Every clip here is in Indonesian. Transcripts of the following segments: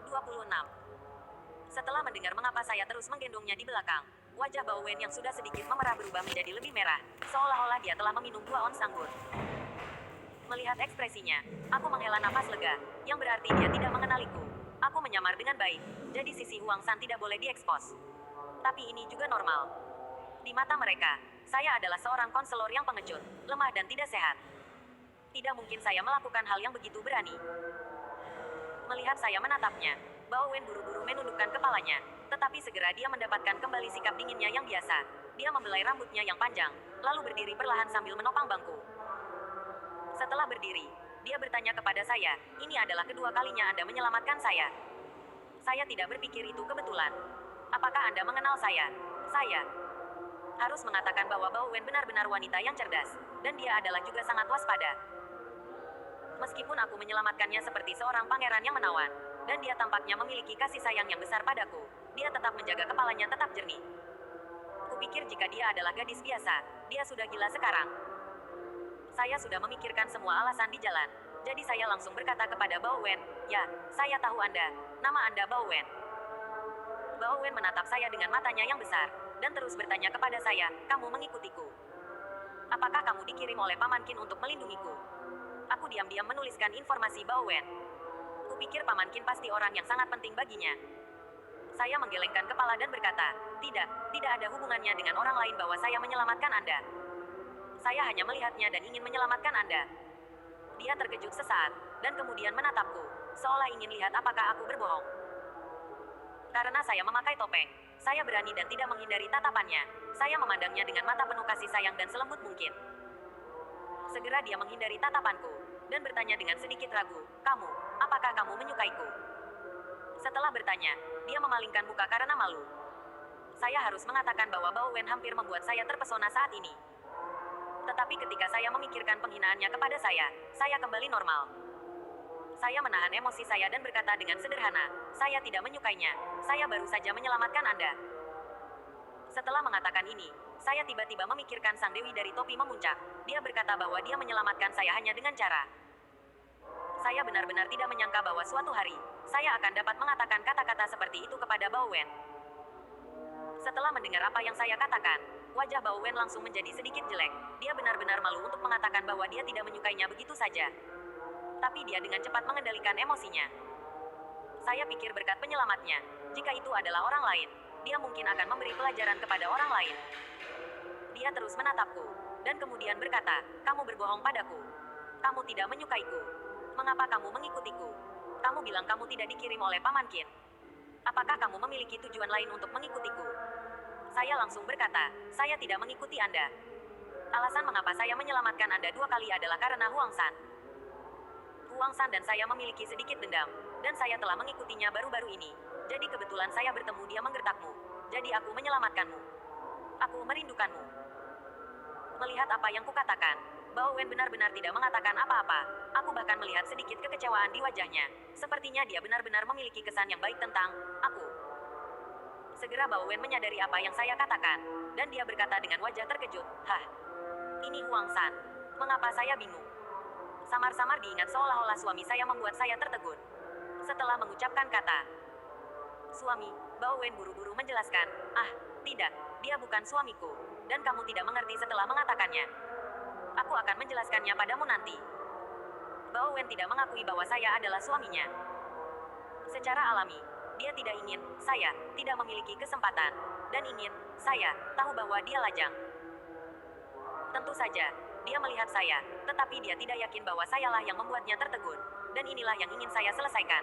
Bab 26. Setelah mendengar mengapa saya terus menggendongnya di belakang, wajah Bao Wen yang sudah sedikit memerah berubah menjadi lebih merah, seolah-olah dia telah meminum 2 ons anggur. Melihat ekspresinya, aku menghela nafas lega, yang berarti dia tidak mengenaliku. Aku menyamar dengan baik, jadi sisi Huang San tidak boleh diekspos. Tapi ini juga normal. Di mata mereka, saya adalah seorang konselor yang pengecut, lemah dan tidak sehat. Tidak mungkin saya melakukan hal yang begitu berani. Melihat saya menatapnya, Bao Wen buru-buru menundukkan kepalanya, tetapi segera dia mendapatkan kembali sikap dinginnya yang biasa. Dia membelai rambutnya yang panjang, lalu berdiri perlahan sambil menopang bangku. Setelah berdiri, dia bertanya kepada saya, "Ini adalah kedua kalinya Anda menyelamatkan saya." Saya tidak berpikir itu kebetulan. "Apakah Anda mengenal saya?" Saya harus mengatakan bahwa Bao Wen benar-benar wanita yang cerdas, dan dia adalah juga sangat waspada. Meskipun aku menyelamatkannya seperti seorang pangeran yang menawan, dan dia tampaknya memiliki kasih sayang yang besar padaku, dia tetap menjaga kepalanya tetap jernih. Kupikir jika dia adalah gadis biasa, dia sudah gila sekarang. Saya sudah memikirkan semua alasan di jalan, jadi saya langsung berkata kepada Bao Wen, "Ya, saya tahu Anda. Nama Anda Bao Wen." Bao Wen menatap saya dengan matanya yang besar, dan terus bertanya kepada saya, "Kamu mengikutiku? Apakah kamu dikirim oleh Pamankin untuk melindungiku?" Aku diam-diam menuliskan informasi Bao Wen. Kupikir Pamankin pasti orang yang sangat penting baginya. Saya menggelengkan kepala dan berkata, tidak ada hubungannya dengan orang lain bahwa saya menyelamatkan Anda. Saya hanya melihatnya dan ingin menyelamatkan Anda." Dia terkejut sesaat, dan kemudian menatapku, seolah ingin lihat apakah aku berbohong. Karena saya memakai topeng, saya berani dan tidak menghindari tatapannya. Saya memandangnya dengan mata penuh kasih sayang dan selembut mungkin. Segera dia menghindari tatapanku, dan bertanya dengan sedikit ragu, apakah kamu menyukaiku?" Setelah bertanya, dia memalingkan muka karena malu. Saya harus mengatakan bahwa Bao Wen hampir membuat saya terpesona saat ini. Tetapi ketika saya memikirkan penghinaannya kepada saya kembali normal. Saya menahan emosi saya dan berkata dengan sederhana, "Saya tidak menyukainya, saya baru saja menyelamatkan Anda." Setelah mengatakan ini, saya tiba-tiba memikirkan sang dewi dari topi memuncak. Dia berkata bahwa dia menyelamatkan saya hanya dengan cara. Saya benar-benar tidak menyangka bahwa suatu hari, saya akan dapat mengatakan kata-kata seperti itu kepada Bao Wen. Setelah mendengar apa yang saya katakan, wajah Bao Wen langsung menjadi sedikit jelek. Dia benar-benar malu untuk mengatakan bahwa dia tidak menyukainya begitu saja. Tapi dia dengan cepat mengendalikan emosinya. Saya pikir berkat penyelamatnya, jika itu adalah orang lain, dia mungkin akan memberi pelajaran kepada orang lain. Dia terus menatapku, dan kemudian berkata, "Kamu berbohong padaku. Kamu tidak menyukaiku. Mengapa kamu mengikutiku? Kamu bilang kamu tidak dikirim oleh Pamankin. Apakah kamu memiliki tujuan lain untuk mengikutiku?" Saya langsung berkata, "Saya tidak mengikuti Anda. Alasan mengapa saya menyelamatkan Anda 2 kali adalah karena Huang San. Huang San dan saya memiliki sedikit dendam, dan saya telah mengikutinya baru-baru ini. Jadi kebetulan saya bertemu dia menggertakmu. Jadi aku menyelamatkanmu. Aku merindukanmu." Melihat apa yang kukatakan, Bao Wen benar-benar tidak mengatakan apa-apa. Aku bahkan melihat sedikit kekecewaan di wajahnya. Sepertinya dia benar-benar memiliki kesan yang baik tentang aku. Segera Bao Wen menyadari apa yang saya katakan, dan dia berkata dengan wajah terkejut, "Hah? Ini Huang San. Mengapa saya bingung?" Samar-samar diingat seolah-olah suami saya membuat saya tertegun. Setelah mengucapkan kata suami, Bao Wen buru-buru menjelaskan, Tidak, dia bukan suamiku, dan kamu tidak mengerti setelah mengatakannya. Aku akan menjelaskannya padamu nanti." Bao Wen tidak mengakui bahwa saya adalah suaminya. Secara alami, dia tidak ingin saya tidak memiliki kesempatan, dan ingin saya tahu bahwa dia lajang. Tentu saja, dia melihat saya, tetapi dia tidak yakin bahwa sayalah yang membuatnya tertegun, dan inilah yang ingin saya selesaikan.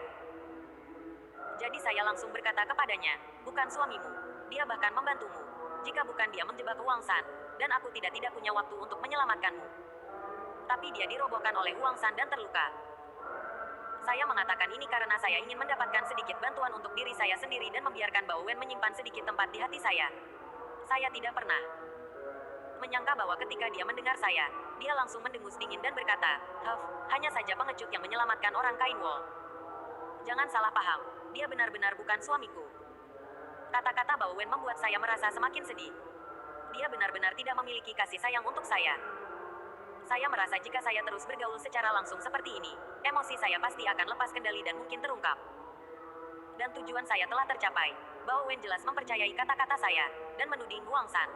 Jadi saya langsung berkata kepadanya, "Bukan suamimu. Dia bahkan membantumu. Jika bukan dia menjebak Huang San, dan aku tidak punya waktu untuk menyelamatkanmu." Tapi dia dirobohkan oleh Huang San dan terluka. Saya mengatakan ini karena saya ingin mendapatkan sedikit bantuan untuk diri saya sendiri dan membiarkan Bao Wen menyimpan sedikit tempat di hati saya. Saya tidak pernah menyangka bahwa ketika dia mendengar saya, dia langsung mendengus dingin dan berkata, hanya saja pengecut yang menyelamatkan orang Kain Wall. Jangan salah paham, dia benar-benar bukan suamiku." Kata-kata Bao Wen membuat saya merasa semakin sedih. Dia benar-benar tidak memiliki kasih sayang untuk saya. Saya merasa jika saya terus bergaul secara langsung seperti ini, emosi saya pasti akan lepas kendali dan mungkin terungkap. Dan tujuan saya telah tercapai. Bao Wen jelas mempercayai kata-kata saya, dan menuding Huang San.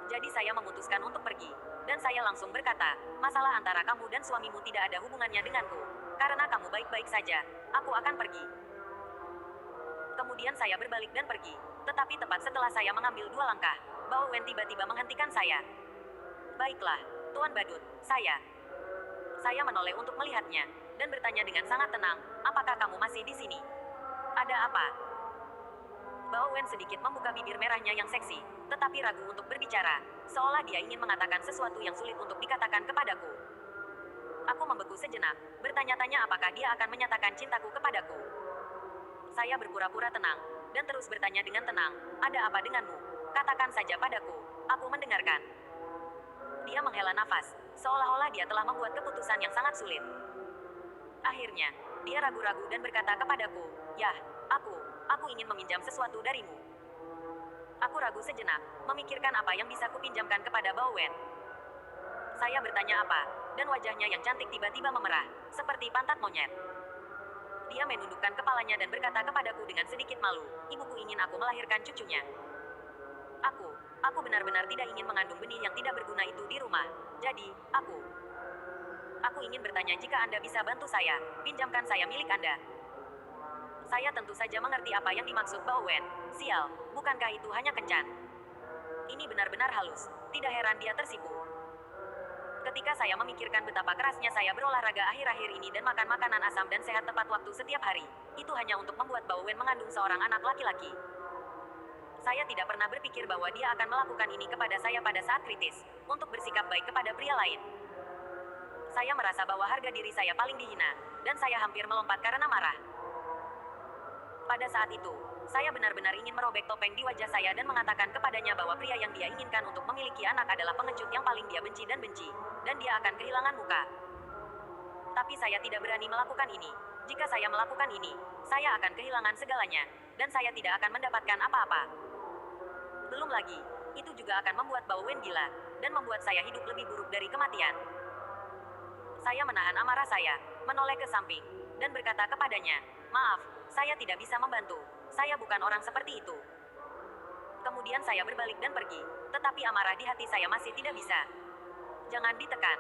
Jadi saya memutuskan untuk pergi. Dan saya langsung berkata, masalah antara kamu dan suamimu tidak ada hubungannya denganku. Karena kamu baik-baik saja, aku akan pergi. Kemudian saya berbalik dan pergi. Tetapi tepat setelah saya mengambil 2 langkah, Bao Wen tiba-tiba menghentikan saya. Baiklah, Tuan Badut, Saya menoleh untuk melihatnya, dan bertanya dengan sangat tenang, apakah kamu masih di sini? Ada apa? Bao Wen sedikit membuka bibir merahnya yang seksi, tetapi ragu untuk berbicara, seolah dia ingin mengatakan sesuatu yang sulit untuk dikatakan kepadaku. Aku membeku sejenak, bertanya-tanya apakah dia akan menyatakan cintaku kepadaku. Saya berpura-pura tenang, dan terus bertanya dengan tenang, ada apa denganmu? Katakan saja padaku, aku mendengarkan. Dia menghela nafas, seolah-olah dia telah membuat keputusan yang sangat sulit. Akhirnya, dia ragu-ragu dan berkata kepadaku, "Yah, aku ingin meminjam sesuatu darimu." Aku ragu sejenak, memikirkan apa yang bisa kupinjamkan kepada Bao Wen. Saya bertanya apa, dan wajahnya yang cantik tiba-tiba memerah, seperti pantat monyet. Dia menundukkan kepalanya dan berkata kepadaku dengan sedikit malu, "Ibuku ingin aku melahirkan cucunya." Aku benar-benar tidak ingin mengandung benih yang tidak berguna itu di rumah. Jadi, aku ingin bertanya jika Anda bisa bantu saya, pinjamkan saya milik Anda. Saya tentu saja mengerti apa yang dimaksud Bao Wen. Sial, bukankah itu hanya kencan? Ini benar-benar halus, tidak heran dia tersipu. Ketika saya memikirkan betapa kerasnya saya berolahraga akhir-akhir ini dan makan makanan asam dan sehat tepat waktu setiap hari, itu hanya untuk membuat Bao Wen mengandung seorang anak laki-laki. Saya tidak pernah berpikir bahwa dia akan melakukan ini kepada saya pada saat kritis, untuk bersikap baik kepada pria lain. Saya merasa bahwa harga diri saya paling dihina, dan saya hampir melompat karena marah. Pada saat itu, saya benar-benar ingin merobek topeng di wajah saya dan mengatakan kepadanya bahwa pria yang dia inginkan untuk memiliki anak adalah pengecut yang paling dia benci, dan dia akan kehilangan muka. Tapi saya tidak berani melakukan ini. Jika saya melakukan ini, saya akan kehilangan segalanya, dan saya tidak akan mendapatkan apa-apa. Belum lagi, itu juga akan membuat Bao Wen gila, dan membuat saya hidup lebih buruk dari kematian. Saya menahan amarah saya, menoleh ke samping, dan berkata kepadanya, "Maaf, saya tidak bisa membantu. Saya bukan orang seperti itu." Kemudian saya berbalik dan pergi, tetapi amarah di hati saya masih tidak bisa. Jangan ditekan.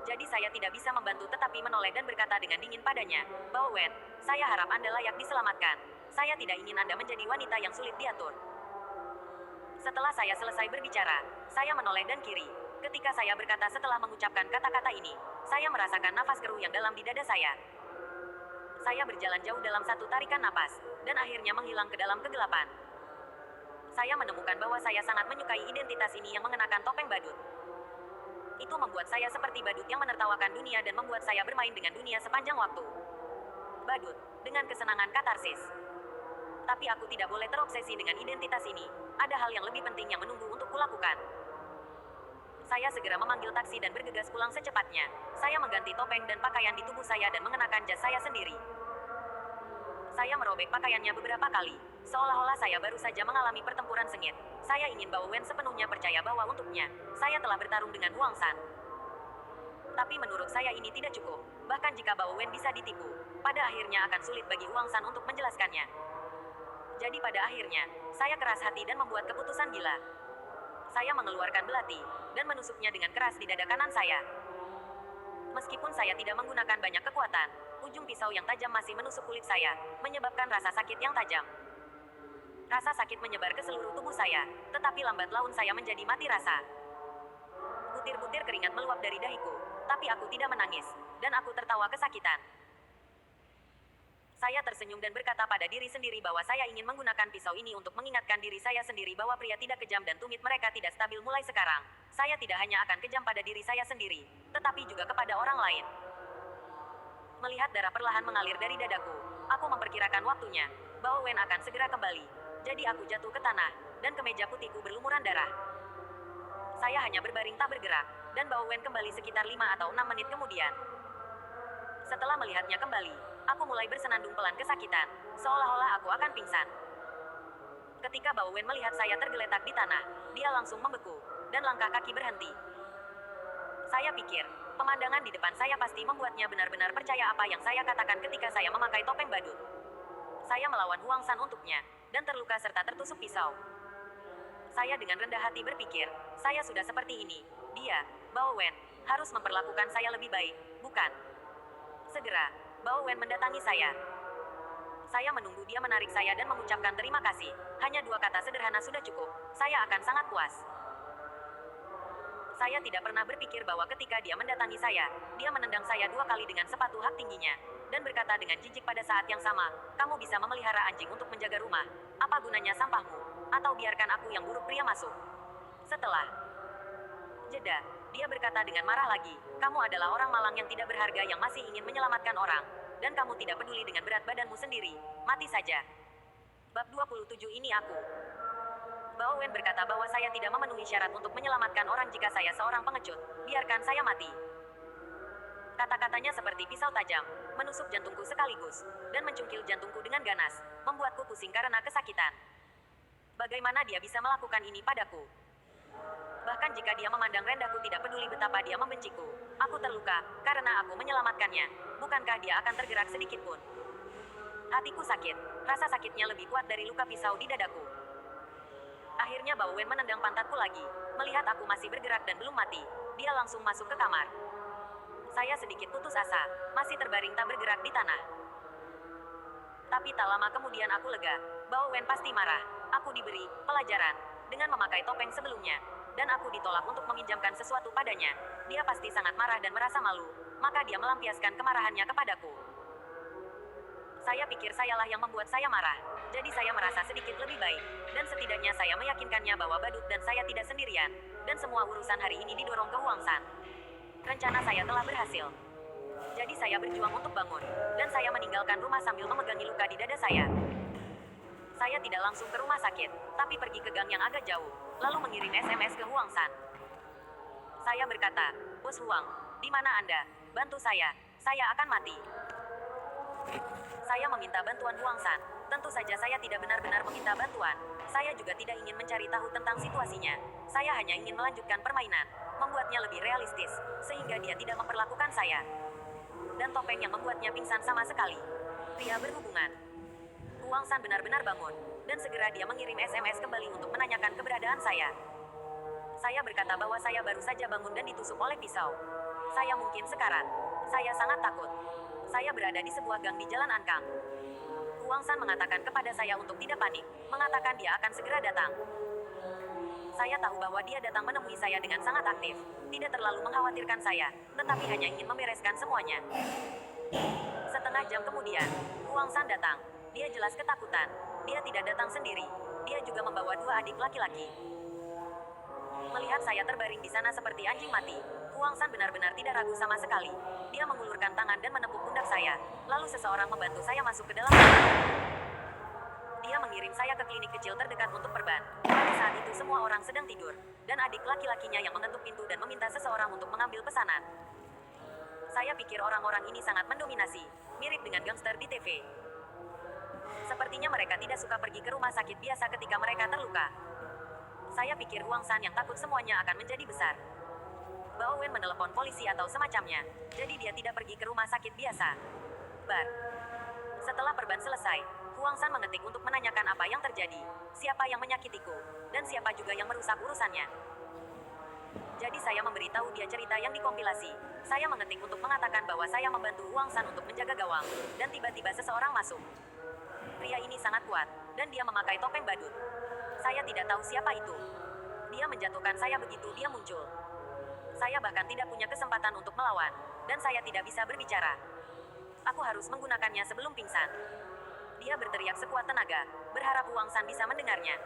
Jadi saya tidak bisa membantu tetapi menoleh dan berkata dengan dingin padanya, "Bao Wen, saya harap Anda layak diselamatkan. Saya tidak ingin Anda menjadi wanita yang sulit diatur." Setelah saya selesai berbicara, saya menoleh dan kiri. Ketika saya berkata setelah mengucapkan kata-kata ini, saya merasakan nafas keruh yang dalam di dada saya. Saya berjalan jauh dalam satu tarikan napas, dan akhirnya menghilang ke dalam kegelapan. Saya menemukan bahwa saya sangat menyukai identitas ini yang mengenakan topeng badut. Itu membuat saya seperti badut yang menertawakan dunia dan membuat saya bermain dengan dunia sepanjang waktu. Badut, dengan kesenangan katarsis. Tapi aku tidak boleh terobsesi dengan identitas ini. Ada hal yang lebih penting yang menunggu untuk kulakukan. Saya segera memanggil taksi dan bergegas pulang secepatnya. Saya mengganti topeng dan pakaian di tubuh saya dan mengenakan jas saya sendiri. Saya merobek pakaiannya beberapa kali, seolah-olah saya baru saja mengalami pertempuran sengit. Saya ingin Bao Wen sepenuhnya percaya bahwa untuknya, saya telah bertarung dengan Huang San. Tapi menurut saya ini tidak cukup. Bahkan jika Bao Wen bisa ditipu, pada akhirnya akan sulit bagi Huang San untuk menjelaskannya. Jadi pada akhirnya, saya keras hati dan membuat keputusan gila. Saya mengeluarkan belati, dan menusuknya dengan keras di dada kanan saya. Meskipun saya tidak menggunakan banyak kekuatan, ujung pisau yang tajam masih menusuk kulit saya, menyebabkan rasa sakit yang tajam. Rasa sakit menyebar ke seluruh tubuh saya, tetapi lambat laun saya menjadi mati rasa. Butir-butir keringat meluap dari dahiku, tapi aku tidak menangis, dan aku tertawa kesakitan. Saya tersenyum dan berkata pada diri sendiri bahwa saya ingin menggunakan pisau ini untuk mengingatkan diri saya sendiri bahwa pria tidak kejam dan tumit mereka tidak stabil mulai sekarang. Saya tidak hanya akan kejam pada diri saya sendiri, tetapi juga kepada orang lain. Melihat darah perlahan mengalir dari dadaku, aku memperkirakan waktunya. Bao Wen akan segera kembali. Jadi aku jatuh ke tanah, dan kemeja putihku berlumuran darah. Saya hanya berbaring tak bergerak, dan Bao Wen kembali sekitar 5 atau 6 menit kemudian. Setelah melihatnya kembali, aku mulai bersenandung pelan kesakitan, seolah-olah aku akan pingsan. Ketika Bao Wen melihat saya tergeletak di tanah, dia langsung membeku, dan langkah kaki berhenti. Saya pikir, Pemandangan di depan saya pasti membuatnya benar-benar percaya apa yang saya katakan ketika saya memakai topeng badut. Saya melawan Huang San untuknya, dan terluka serta tertusuk pisau. Saya dengan rendah hati berpikir, saya sudah seperti ini. Dia, Bao Wen, harus memperlakukan saya lebih baik, bukan? Segera, Bao Wen mendatangi saya. Saya menunggu dia menarik saya dan mengucapkan terima kasih. Hanya 2 kata sederhana sudah cukup. Saya akan sangat puas. Saya tidak pernah berpikir bahwa ketika dia mendatangi saya, dia menendang saya 2 kali dengan sepatu hak tingginya, dan berkata dengan jijik pada saat yang sama, kamu bisa memelihara anjing untuk menjaga rumah. Apa gunanya sampahmu? Atau biarkan aku yang buruk pria masuk. Setelah jeda, dia berkata dengan marah lagi, kamu adalah orang malang yang tidak berharga yang masih ingin menyelamatkan orang, dan kamu tidak peduli dengan berat badanmu sendiri. Mati saja. Bab 27 ini aku. Bao Wen berkata bahwa saya tidak memenuhi syarat untuk menyelamatkan orang jika saya seorang pengecut. Biarkan saya mati. Kata-katanya seperti pisau tajam, menusuk jantungku sekaligus, dan mencungkil jantungku dengan ganas, membuatku pusing karena kesakitan. Bagaimana dia bisa melakukan ini padaku? Bahkan jika dia memandang rendahku tidak peduli betapa dia membenciku. Aku terluka, karena aku menyelamatkannya. Bukankah dia akan tergerak sedikit pun? Hatiku sakit, rasa sakitnya lebih kuat dari luka pisau di dadaku. Akhirnya Bao Wen menendang pantatku lagi. Melihat aku masih bergerak dan belum mati, dia langsung masuk ke kamar. Saya sedikit putus asa, masih terbaring tak bergerak di tanah. Tapi tak lama kemudian aku lega. Bao Wen pasti marah. Aku diberi pelajaran dengan memakai topeng sebelumnya, dan aku ditolak untuk meminjamkan sesuatu padanya. Dia pasti sangat marah dan merasa malu, maka dia melampiaskan kemarahannya kepadaku. Saya pikir sayalah yang membuat saya marah. Jadi saya merasa sedikit lebih baik. Dan setidaknya saya meyakinkannya bahwa badut dan saya tidak sendirian. Dan semua urusan hari ini didorong ke Huang San. Rencana saya telah berhasil. Jadi saya berjuang untuk bangun. Dan saya meninggalkan rumah sambil memegangi luka di dada saya. Saya tidak langsung ke rumah sakit, tapi pergi ke gang yang agak jauh. Lalu mengirim SMS ke Huang San. Saya berkata, Bos Huang, di mana Anda? Bantu saya akan mati. Saya meminta bantuan Huang San. Tentu saja saya tidak benar-benar meminta bantuan. Saya juga tidak ingin mencari tahu tentang situasinya. Saya hanya ingin melanjutkan permainan, membuatnya lebih realistis, sehingga dia tidak memperlakukan saya. Dan topeng yang membuatnya pingsan sama sekali. Pria berhubungan. Huang San benar-benar bangun, dan segera dia mengirim SMS kembali untuk menanyakan keberadaan saya. Saya berkata bahwa saya baru saja bangun dan ditusuk oleh pisau. Saya mungkin sekarat. Saya sangat takut. Saya berada di sebuah gang di Jalan Ankang. Huang San mengatakan kepada saya untuk tidak panik, mengatakan dia akan segera datang. Saya tahu bahwa dia datang menemui saya dengan sangat aktif, tidak terlalu mengkhawatirkan saya, tetapi hanya ingin membereskan semuanya. Setengah jam kemudian, Huang San datang. Dia jelas ketakutan. Dia tidak datang sendiri. Dia juga membawa 2 adik laki-laki. Melihat saya terbaring di sana seperti anjing mati, Huang San benar-benar tidak ragu sama sekali. Dia mengulurkan tangan dan menepuk pundak saya. Lalu seseorang membantu saya masuk ke dalam kamar. Dia mengirim saya ke klinik kecil terdekat untuk perban. Pada saat itu semua orang sedang tidur, dan adik laki-lakinya yang mengetuk pintu dan meminta seseorang untuk mengambil pesanan. Saya pikir orang-orang ini sangat mendominasi, mirip dengan gangster di TV. Sepertinya mereka tidak suka pergi ke rumah sakit biasa ketika mereka terluka. Saya pikir Huang San yang takut semuanya akan menjadi besar. Bao Wen menelepon polisi atau semacamnya, jadi dia tidak pergi ke rumah sakit biasa. Setelah perban selesai, Huang San mengetik untuk menanyakan apa yang terjadi, siapa yang menyakitiku, dan siapa juga yang merusak urusannya. Jadi saya memberitahu dia cerita yang dikompilasi. Saya mengetik untuk mengatakan bahwa saya membantu Huang San untuk menjaga gawang, dan tiba-tiba seseorang masuk. Pria ini sangat kuat, dan dia memakai topeng badut. Saya tidak tahu siapa itu. Dia menjatuhkan saya begitu dia muncul. Saya bahkan tidak punya kesempatan untuk melawan, dan saya tidak bisa berbicara. Aku harus menggunakannya sebelum pingsan. Dia berteriak sekuat tenaga, berharap Huang San bisa mendengarnya.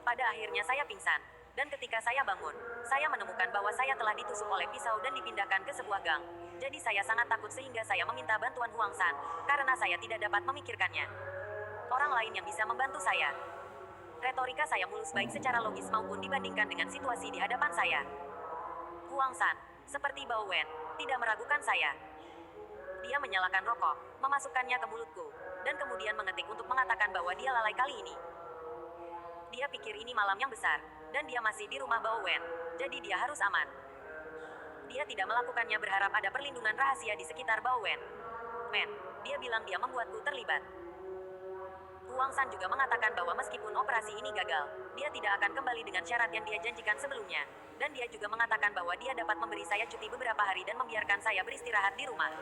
Pada akhirnya saya pingsan, dan ketika saya bangun, saya menemukan bahwa saya telah ditusuk oleh pisau dan dipindahkan ke sebuah gang. Jadi saya sangat takut sehingga saya meminta bantuan Huang San, karena saya tidak dapat memikirkannya. Orang lain yang bisa membantu saya. Retorika saya mulus baik secara logis maupun dibandingkan dengan situasi di hadapan saya. Huang San, seperti Bao Wen, tidak meragukan saya. Dia menyalakan rokok, memasukkannya ke mulutku, dan kemudian mengetik untuk mengatakan bahwa dia lalai kali ini. Dia pikir ini malam yang besar, dan dia masih di rumah Bao Wen, jadi dia harus aman. Dia tidak melakukannya berharap ada perlindungan rahasia di sekitar Bao Wen. Men, dia bilang dia membuatku terlibat. Huang San juga mengatakan bahwa meskipun operasi ini gagal, dia tidak akan kembali dengan syarat yang dia janjikan sebelumnya. Dan dia juga mengatakan bahwa dia dapat memberi saya cuti beberapa hari dan membiarkan saya beristirahat di rumah.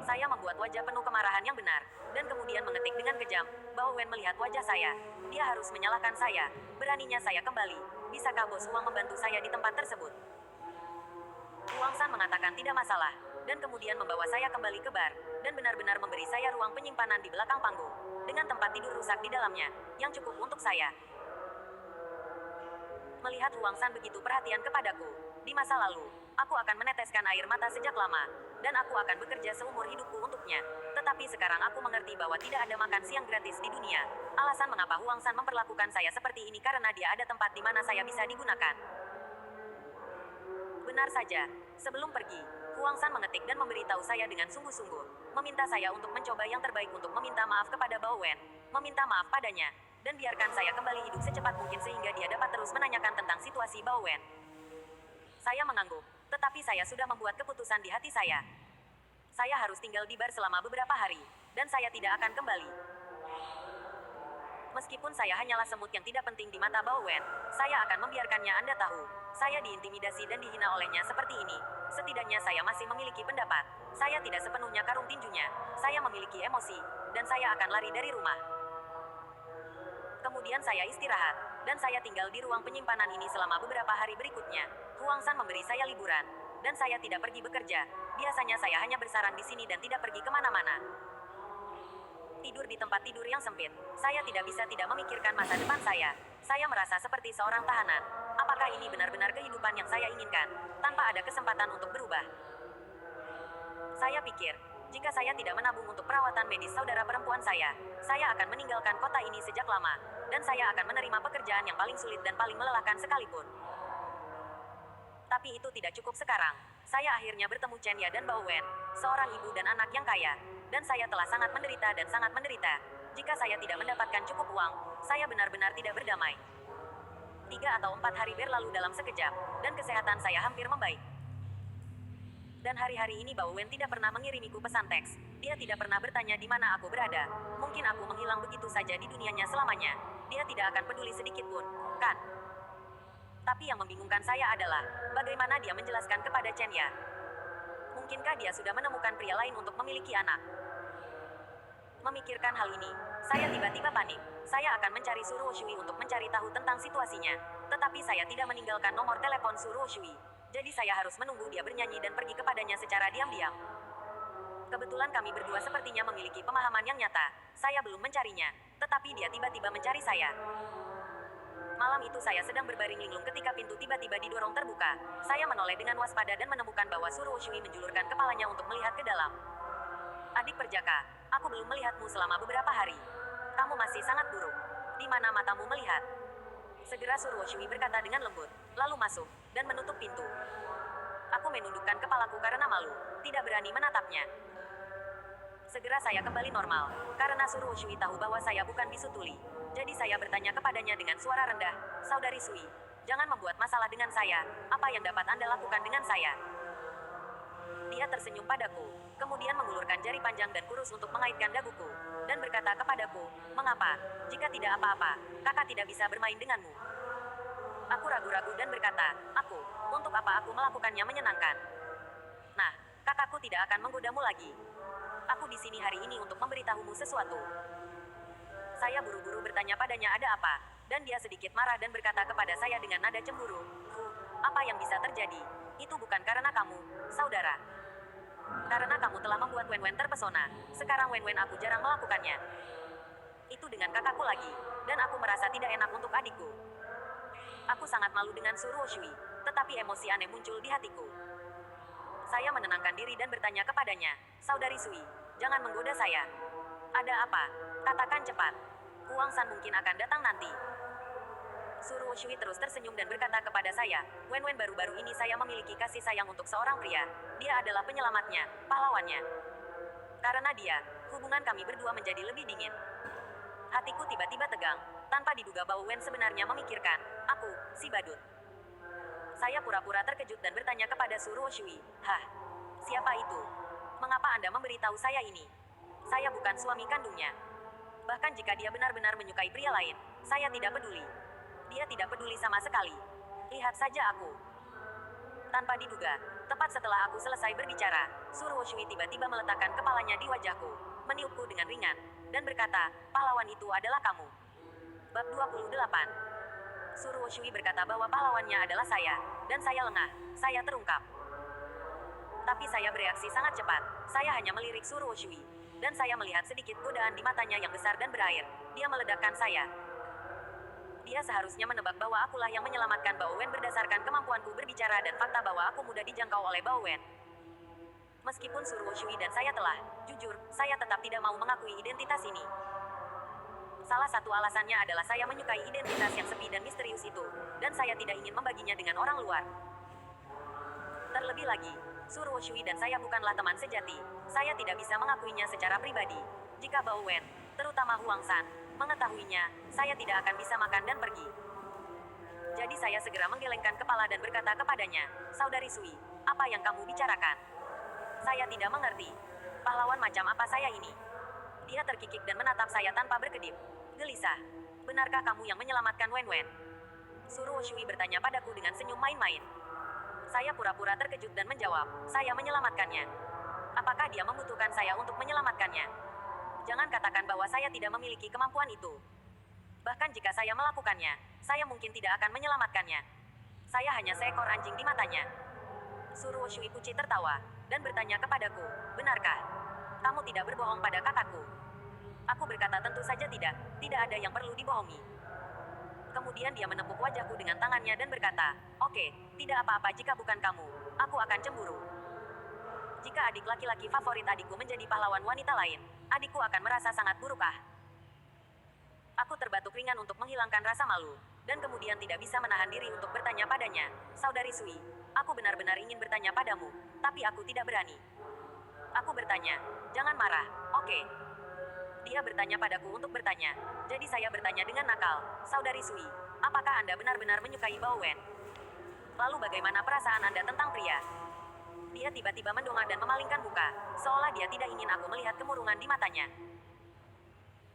Saya membuat wajah penuh kemarahan yang benar, dan kemudian mengetik dengan kejam. Bao Wen melihat wajah saya. Dia harus menyalahkan saya. Beraninya saya kembali. Bisakah bos Huang membantu saya di tempat tersebut? Huang San mengatakan tidak masalah, dan kemudian membawa saya kembali ke bar, dan benar-benar memberi saya ruang penyimpanan di belakang panggung, dengan tempat tidur rusak di dalamnya, yang cukup untuk saya. Melihat Huang San begitu perhatian kepadaku, di masa lalu, aku akan meneteskan air mata sejak lama, dan aku akan bekerja seumur hidupku untuknya. Tetapi sekarang aku mengerti bahwa tidak ada makan siang gratis di dunia. Alasan mengapa Huang San memperlakukan saya seperti ini karena dia ada tempat di mana saya bisa digunakan. Benar saja. Sebelum pergi, Huang San mengetik dan memberitahu saya dengan sungguh-sungguh, meminta saya untuk mencoba yang terbaik untuk meminta maaf kepada Bao Wen, meminta maaf padanya, dan biarkan saya kembali hidup secepat mungkin sehingga dia dapat terus menanyakan tentang situasi Bao Wen. Saya mengangguk, tetapi saya sudah membuat keputusan di hati saya. Saya harus tinggal di bar selama beberapa hari, dan saya tidak akan kembali. Meskipun saya hanyalah semut yang tidak penting di mata Bao Wen, saya akan membiarkannya Anda tahu. Saya diintimidasi dan dihina olehnya seperti ini. Setidaknya saya masih memiliki pendapat. Saya tidak sepenuhnya karung tinjunya. Saya memiliki emosi, dan saya akan lari dari rumah. Kemudian saya istirahat, dan saya tinggal di ruang penyimpanan ini selama beberapa hari berikutnya. Huang San memberi saya liburan, dan saya tidak pergi bekerja. Biasanya saya hanya bersarang di sini dan tidak pergi kemana-mana. Tidur di tempat tidur yang sempit. Saya tidak bisa tidak memikirkan masa depan saya. Saya merasa seperti seorang tahanan. Apakah ini benar-benar kehidupan yang saya inginkan, tanpa ada kesempatan untuk berubah? Saya pikir, jika saya tidak menabung untuk perawatan medis saudara perempuan saya akan meninggalkan kota ini sejak lama, dan saya akan menerima pekerjaan yang paling sulit dan paling melelahkan sekalipun. Tapi itu tidak cukup sekarang. Saya akhirnya bertemu Chen Ya dan Bao Wen, seorang ibu dan anak yang kaya. Dan saya telah sangat menderita dan sangat menderita. Jika saya tidak mendapatkan cukup uang, saya benar-benar tidak berdamai. 3 atau 4 hari berlalu dalam sekejap, dan kesehatan saya hampir membaik. Dan hari-hari ini Bao Wen tidak pernah mengirimiku pesan teks. Dia tidak pernah bertanya di mana aku berada. Mungkin aku menghilang begitu saja di dunianya selamanya. Dia tidak akan peduli sedikit pun, kan? Tapi yang membingungkan saya adalah, bagaimana dia menjelaskan kepada Chen Ya? Mungkinkah dia sudah menemukan pria lain untuk memiliki anak? Memikirkan hal ini, saya tiba-tiba panik. Saya akan mencari Suruo Shui untuk mencari tahu tentang situasinya. Tetapi saya tidak meninggalkan nomor telepon Suruo Shui. Jadi saya harus menunggu dia bernyanyi dan pergi kepadanya secara diam-diam. Kebetulan kami berdua sepertinya memiliki pemahaman yang nyata. Saya belum mencarinya, tetapi dia tiba-tiba mencari saya. Malam itu saya sedang berbaring linglung ketika pintu tiba-tiba didorong terbuka. Saya menoleh dengan waspada dan menemukan bahwa Suruo Shui menjulurkan kepalanya untuk melihat ke dalam. Adik perjaka, aku belum melihatmu selama beberapa hari. Kamu masih sangat buruk. Di mana matamu melihat? Segera Suruo Shui berkata dengan lembut, lalu masuk, dan menutup pintu. Aku menundukkan kepalaku karena malu, tidak berani menatapnya. Segera saya kembali normal, karena Suruo Shui tahu bahwa saya bukan bisu tuli. Jadi saya bertanya kepadanya dengan suara rendah, Saudari Sui, jangan membuat masalah dengan saya, apa yang dapat Anda lakukan dengan saya? Dia tersenyum padaku, kemudian mengulurkan jari panjang dan kurus untuk mengaitkan daguku, dan berkata kepadaku, mengapa, jika tidak apa-apa, kakak tidak bisa bermain denganmu? Aku ragu-ragu dan berkata, untuk apa aku melakukannya menyenangkan? Nah, kakakku tidak akan menggodamu lagi. Aku di sini hari ini untuk memberitahumu sesuatu. Saya buru-buru bertanya padanya ada apa, dan dia sedikit marah dan berkata kepada saya dengan nada cemburu, apa yang bisa terjadi? Itu bukan karena kamu, saudara. Karena kamu telah membuat Wen-Wen terpesona, sekarang Wen-Wen aku jarang melakukannya. Itu dengan kakakku lagi, dan aku merasa tidak enak untuk adikku. Aku sangat malu dengan Suruo Shui, tetapi emosi aneh muncul di hatiku. Saya menenangkan diri dan bertanya kepadanya, Saudari Sui, jangan menggoda saya. Ada apa? Katakan cepat. Huang San mungkin akan datang nanti. Suruo Shui terus tersenyum dan berkata kepada saya, Wen-Wen baru-baru ini saya memiliki kasih sayang untuk seorang pria. Dia adalah penyelamatnya, pahlawannya. Karena dia, hubungan kami berdua menjadi lebih dingin. Hatiku tiba-tiba tegang, tanpa diduga Bao Wen sebenarnya memikirkan, aku, si badut. Saya pura-pura terkejut dan bertanya kepada Suruo Shui. Hah? Siapa itu? Mengapa Anda memberitahu saya ini? Saya bukan suami kandungnya. Bahkan jika dia benar-benar menyukai pria lain, saya tidak peduli. Dia tidak peduli sama sekali. Lihat saja aku. Tanpa diduga, tepat setelah aku selesai berbicara, Suruo Shui tiba-tiba meletakkan kepalanya di wajahku, meniupku dengan ringan, dan berkata, pahlawan itu adalah kamu. Bab 28. Suruo Shui berkata bahwa pahlawannya adalah saya, dan saya lengah, saya terungkap. Tapi saya bereaksi sangat cepat, saya hanya melirik Suruo Shui, dan saya melihat sedikit godaan di matanya yang besar dan berair. Dia meledakkan saya. Dia seharusnya menebak bahwa akulah yang menyelamatkan Bao Wen berdasarkan kemampuanku berbicara dan fakta bahwa aku mudah dijangkau oleh Bao Wen. Meskipun Suruo Shui dan saya telah, jujur, saya tetap tidak mau mengakui identitas ini. Salah satu alasannya adalah saya menyukai identitas yang sepi dan misterius itu, dan saya tidak ingin membaginya dengan orang luar. Terlebih lagi, Suruo Shui dan saya bukanlah teman sejati, saya tidak bisa mengakuinya secara pribadi. Jika Bao Wen, terutama Huang San, mengetahuinya, saya tidak akan bisa makan dan pergi. Jadi saya segera menggelengkan kepala dan berkata kepadanya, Saudari Sui, apa yang kamu bicarakan? Saya tidak mengerti. Pahlawan macam apa saya ini? Dia terkikik dan menatap saya tanpa berkedip. Gelisah. Benarkah kamu yang menyelamatkan Wen Wen? Suruo Shui bertanya padaku dengan senyum main-main. Saya pura-pura terkejut dan menjawab, saya menyelamatkannya. Apakah dia membutuhkan saya untuk menyelamatkannya? Jangan katakan bahwa saya tidak memiliki kemampuan itu. Bahkan jika saya melakukannya, saya mungkin tidak akan menyelamatkannya. Saya hanya seekor anjing di matanya. Suruo Shui Kuci tertawa, dan bertanya kepadaku, benarkah? Kamu tidak berbohong pada kakakku. Aku berkata tentu saja tidak ada yang perlu dibohongi. Kemudian dia menepuk wajahku dengan tangannya dan berkata, oke, tidak apa-apa jika bukan kamu, aku akan cemburu. Jika adik laki-laki favorit adikku menjadi pahlawan wanita lain, adikku akan merasa sangat buruk ah. Aku terbatuk ringan untuk menghilangkan rasa malu, dan kemudian tidak bisa menahan diri untuk bertanya padanya, Saudari Sui, aku benar-benar ingin bertanya padamu, tapi aku tidak berani. Aku bertanya, jangan marah, oke. Dia bertanya padaku untuk bertanya, jadi saya bertanya dengan nakal, Saudari Sui, apakah Anda benar-benar menyukai Bao Wen? Lalu bagaimana perasaan Anda tentang pria? Dia tiba-tiba mendongak dan memalingkan muka, seolah dia tidak ingin aku melihat kemurungan di matanya.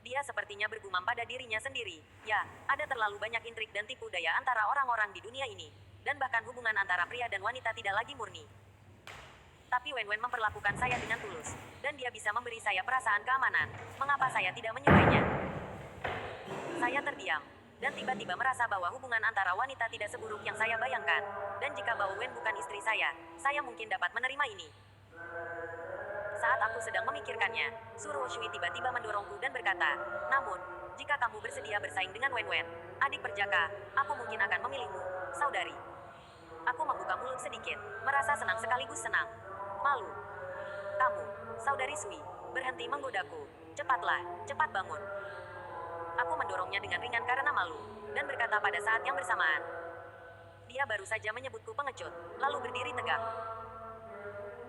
Dia sepertinya bergumam pada dirinya sendiri, ya, ada terlalu banyak intrik dan tipu daya antara orang-orang di dunia ini, dan bahkan hubungan antara pria dan wanita tidak lagi murni. Tapi Wen Wen memperlakukan saya dengan tulus, dan dia bisa memberi saya perasaan keamanan. Mengapa saya tidak menyukainya? Saya terdiam, dan tiba-tiba merasa bahwa hubungan antara wanita tidak seburuk yang saya bayangkan. Dan jika Bao Wen bukan istri saya mungkin dapat menerima ini. Saat aku sedang memikirkannya, Suruo Shui tiba-tiba mendorongku dan berkata, namun, jika kamu bersedia bersaing dengan Wen Wen, adik perjaka, aku mungkin akan memilihmu, saudari. Aku membuka mulut sedikit, merasa senang sekaligus senang. Malu. Kamu, Saudari Sui, berhenti menggodaku. Cepatlah, cepat bangun. Aku mendorongnya dengan ringan karena malu, dan berkata pada saat yang bersamaan. Dia baru saja menyebutku pengecut, lalu berdiri tegak.